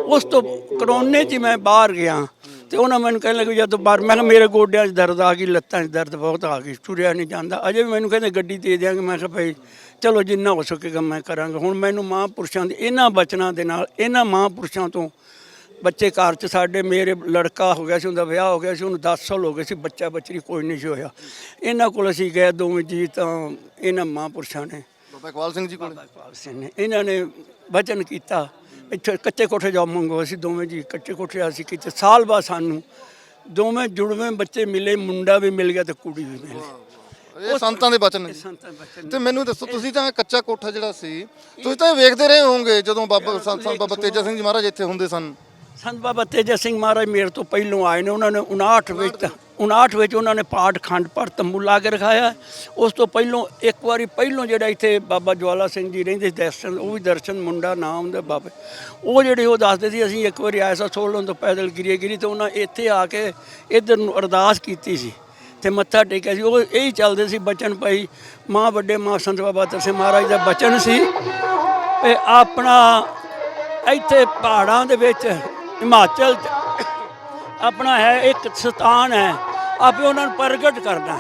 ਉਸ ਤੋਂ ਕਰੋਨੇ 'ਚ ਮੈਂ ਬਾਹਰ ਗਿਆ ਤੇ ਉਹਨਾਂ ਮੈਨੂੰ ਕਹਿਣ ਲੱਗੇ ਜਦੋਂ ਬਾਹਰ, ਮੈਂ ਕਿਹਾ ਮੇਰੇ ਗੋਡਿਆਂ 'ਚ ਦਰਦ ਆ ਗਈ, ਲੱਤਾਂ 'ਚ ਦਰਦ ਬਹੁਤ ਆ ਗਈ, ਤੁਰਿਆ ਨਹੀਂ ਜਾਂਦਾ। ਅਜੇ ਵੀ ਮੈਨੂੰ ਕਹਿੰਦੇ ਗੱਡੀ ਦੇ ਦਿਆਂਗੇ। ਮੈਂ ਕਿਹਾ ਭਾਈ ਚਲੋ ਜਿੰਨਾ ਹੋ ਸਕੇਗਾ ਮੈਂ ਕਰਾਂਗਾ। ਹੁਣ ਮੈਨੂੰ ਮਹਾਂਪੁਰਸ਼ਾਂ ਦੇ ਇਹਨਾਂ ਬਚਨਾਂ ਦੇ ਨਾਲ, ਇਹਨਾਂ ਮਹਾਂਪੁਰਸ਼ਾਂ ਤੋਂ ਬੱਚੇ ਘਰ 'ਚ ਸਾਡੇ, ਮੇਰੇ ਲੜਕਾ ਹੋ ਗਿਆ ਸੀ, ਉਹਦਾ ਵਿਆਹ ਹੋ ਗਿਆ ਸੀ, ਉਹਨੂੰ 10 ਸਾਲ ਹੋ ਗਏ ਸੀ, ਬੱਚਾ ਬੱਚਰੀ ਕੋਈ ਨਹੀਂ ਸੀ ਹੋਇਆ। ਇਹਨਾਂ ਕੋਲ ਅਸੀਂ ਗਏ ਦੋਵੇਂ ਜੀ, ਤਾਂ ਇਹਨਾਂ ਮਹਾਂਪੁਰਸ਼ਾਂ ਨੇ, ਬਾਬਾ ਇਕਬਾਲ ਸਿੰਘ ਜੀ ਕੋਲ, ਇਕਬਾਲ ਸਿੰਘ ਨੇ, ਇਹਨਾਂ ਨੇ ਵਚਨ ਕੀਤਾ। ਇੱਥੇ ਕੱਚੇ ਕੋਠੇ ਜਾ ਮੰਗੋ, ਅਸੀਂ ਦੋਵੇਂ ਜੀ ਕੱਚੇ ਕੋਠੇ ਅਸੀਂ ਕੀਤੇ। ਸਾਲ ਬਾਅਦ ਸਾਨੂੰ ਦੋਵੇਂ ਜੁੜਵੇਂ ਬੱਚੇ ਮਿਲੇ, ਮੁੰਡਾ ਵੀ ਮਿਲ ਗਿਆ ਤੇ ਕੁੜੀ ਵੀ ਮਿਲ ਗਈ। ਇਹ ਸੰਤਾਂ ਦੇ ਬਚਨ ਨੇ। ਸੰਤਾਂ ਬਚਨ ਤੇ ਮੈਨੂੰ ਦੱਸੋ, ਤੁਸੀਂ ਤਾਂ ਕੱਚਾ ਕੋਠਾ ਜਿਹੜਾ ਸੀ, ਤੁਸੀਂ ਤਾਂ ਇਹ ਵੇਖਦੇ ਰਹੇ ਹੋਵੋਗੇ ਜਦੋਂ ਬਾਬਾ ਤੇਜਾ ਸਿੰਘ ਜੀ ਮਹਾਰਾਜ ਇੱਥੇ ਹੁੰਦੇ ਸਨ। ਸੰਤ ਬਾਬਾ ਤੇਜਾ ਸਿੰਘ ਮਹਾਰਾਜ ਮੇਰੇ ਤੋਂ ਪਹਿਲੋਂ ਆਏ ਨੇ। ਉਹਨਾਂ ਨੇ 59 ਵਿੱਚ ਉਹਨਾਂ ਨੇ ਪਾਠ ਖੰਡ ਪਰ ਤੰਬੂ ਲਾ ਕੇ ਰਖਾਇਆ। ਉਸ ਤੋਂ ਪਹਿਲੋਂ ਇੱਕ ਵਾਰੀ ਪਹਿਲੋਂ ਜਿਹੜਾ ਇੱਥੇ ਬਾਬਾ ਜਵਾਲਾ ਸਿੰਘ ਜੀ ਰਹਿੰਦੇ ਸੀ, ਦਰਸ਼ਨ, ਉਹ ਵੀ ਦਰਸ਼ਨ ਮੁੰਡਾ ਨਾਮ ਦੇ ਬਾਬੇ, ਉਹ ਜਿਹੜੇ ਉਹ ਦੱਸਦੇ ਸੀ ਅਸੀਂ ਇੱਕ ਵਾਰੀ ਆਏ ਸਾਂ ਸੋਲਨ ਤੋਂ ਪੈਦਲ ਗਿਰੀ ਤੇ ਉਹਨਾਂ ਇੱਥੇ ਆ ਕੇ ਇੱਧਰ ਨੂੰ ਅਰਦਾਸ ਕੀਤੀ ਸੀ ਤੇ ਮੱਥਾ ਟੇਕਿਆ ਸੀ। ਉਹ ਇਹੀ ਚੱਲਦੇ ਸੀ ਬਚਨ ਭਾਈ ਮਾਂ ਵੱਡੇ ਮਾਂ ਸੰਤ ਬਾਬਾ ਤਰਸੇ ਮਹਾਰਾਜ ਦਾ ਬਚਨ ਸੀ ਤੇ ਆਪਣਾ ਇੱਥੇ ਪਹਾੜਾਂ ਦੇ ਵਿੱਚ ਹਿਮਾਚਲ 'ਚ ਆਪਣਾ ਹੈ ਇੱਕ ਸਥਾਨ ਹੈ, ਆਪੇ ਉਹਨਾਂ ਨੂੰ ਪ੍ਰਗਟ ਕਰਨਾ।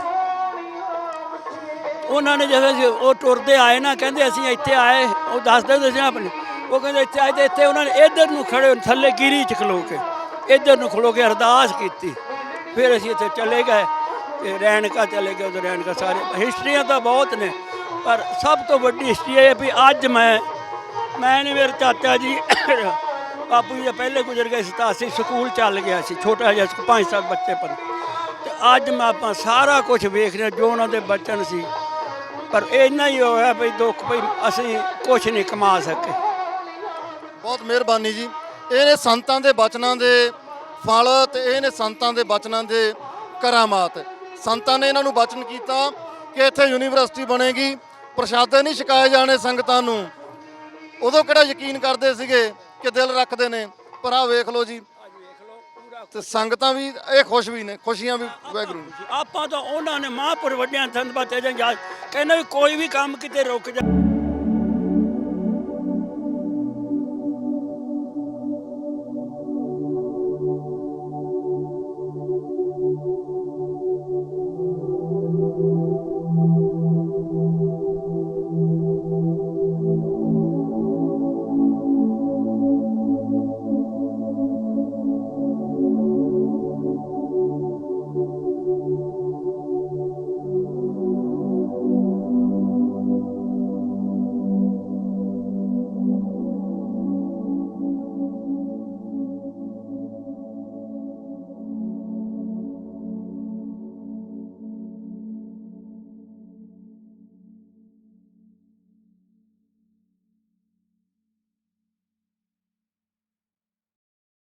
ਉਹਨਾਂ ਨੇ ਜਦੋਂ ਉਹ ਟੁਰਦੇ ਆਏ ਨਾ, ਕਹਿੰਦੇ ਅਸੀਂ ਇੱਥੇ ਆਏ, ਉਹ ਦੱਸਦੇ ਹੁੰਦੇ ਸੀ ਆਪਣੇ, ਉਹ ਕਹਿੰਦੇ ਇੱਥੇ ਆਏ ਤੇ ਇੱਥੇ ਉਹਨਾਂ ਨੇ ਇੱਧਰ ਨੂੰ ਖੜੇ ਥੱਲੇ ਗਿਰੀ 'ਚ ਖਲੋ ਕੇ, ਇੱਧਰ ਨੂੰ ਖਲੋ ਕੇ ਅਰਦਾਸ ਕੀਤੀ। ਫਿਰ ਅਸੀਂ ਇੱਥੇ ਚਲੇ ਗਏ ਤੇ ਰੈਣਕਾ ਚਲੇ ਗਏ। ਉਧਰ ਰੈਣਕਾ ਸਾਰੇ ਹਿਸਟਰੀਆਂ ਤਾਂ ਬਹੁਤ ਨੇ, ਪਰ ਸਭ ਤੋਂ ਵੱਡੀ ਹਿਸਟਰੀ ਇਹ ਵੀ ਅੱਜ ਮੈਂ ਨੇ ਮੇਰੇ ਚਾਚਾ ਜੀ ਬਾਪੂ ਜੀ ਪਹਿਲੇ ਗੁਜ਼ਰ ਗਏ ਸੀ ਤਾਂ ਅਸੀਂ ਸਕੂਲ ਚੱਲ ਗਿਆ ਸੀ, ਛੋਟਾ ਜਿਹਾ 5-7 ਬੱਚੇ ਪਰ, ਤੇ ਅੱਜ ਮੈਂ ਆਪਾਂ ਸਾਰਾ ਕੁਝ ਵੇਖ ਰਹੇ ਜੋ ਉਹਨਾਂ ਦੇ ਬਚਨ ਸੀ। ਪਰ ਇੰਨਾ ਹੀ ਹੋਇਆ ਵੀ ਦੁੱਖ ਵੀ ਅਸੀਂ ਕੁਝ ਨਹੀਂ ਕਮਾ ਸਕੇ। ਬਹੁਤ ਮਿਹਰਬਾਨੀ ਜੀ। ਇਹ ਨੇ ਸੰਤਾਂ ਦੇ ਬਚਨਾਂ ਦੇ ਫਲ ਤੇ ਇਹ ਨੇ ਸੰਤਾਂ ਦੇ ਬਚਨਾਂ ਦੇ ਕਰਾਮਾਤ। ਸੰਤਾਂ ਨੇ ਇਹਨਾਂ ਨੂੰ ਬਚਨ ਕੀਤਾ ਕਿ ਇੱਥੇ ਯੂਨੀਵਰਸਿਟੀ ਬਣੇਗੀ, ਪ੍ਰਸ਼ਾਦੇ ਨਹੀਂ ਛਕਾਏ ਜਾਣੇ ਸੰਗਤਾਂ ਨੂੰ। ਉਦੋਂ ਕਿਹੜਾ ਯਕੀਨ ਕਰਦੇ ਸੀਗੇ ਕਿ ਦਿਲ ਰੱਖਦੇ ਨੇ, ਪਰ ਆਹ ਵੇਖ ਲਓ ਜੀ, ਤੇ ਸੰਗਤਾਂ ਵੀ ਇਹ ਖੁਸ਼ ਵੀ ਨੇ, ਖੁਸ਼ੀਆਂ ਵੀ ਵਾਹਿਗੁਰੂ ਆਪਾਂ ਤਾਂ ਉਹਨਾਂ ਨੇ ਮਹਾਂਪੁਰ ਵੱਡਿਆਂ ਸੰਤ ਬਾਬਾ ਤੇਜਾ ਕਹਿੰਦੇ ਵੀ ਕੋਈ ਵੀ ਕੰਮ ਕਿਤੇ ਰੁਕ ਜਾ।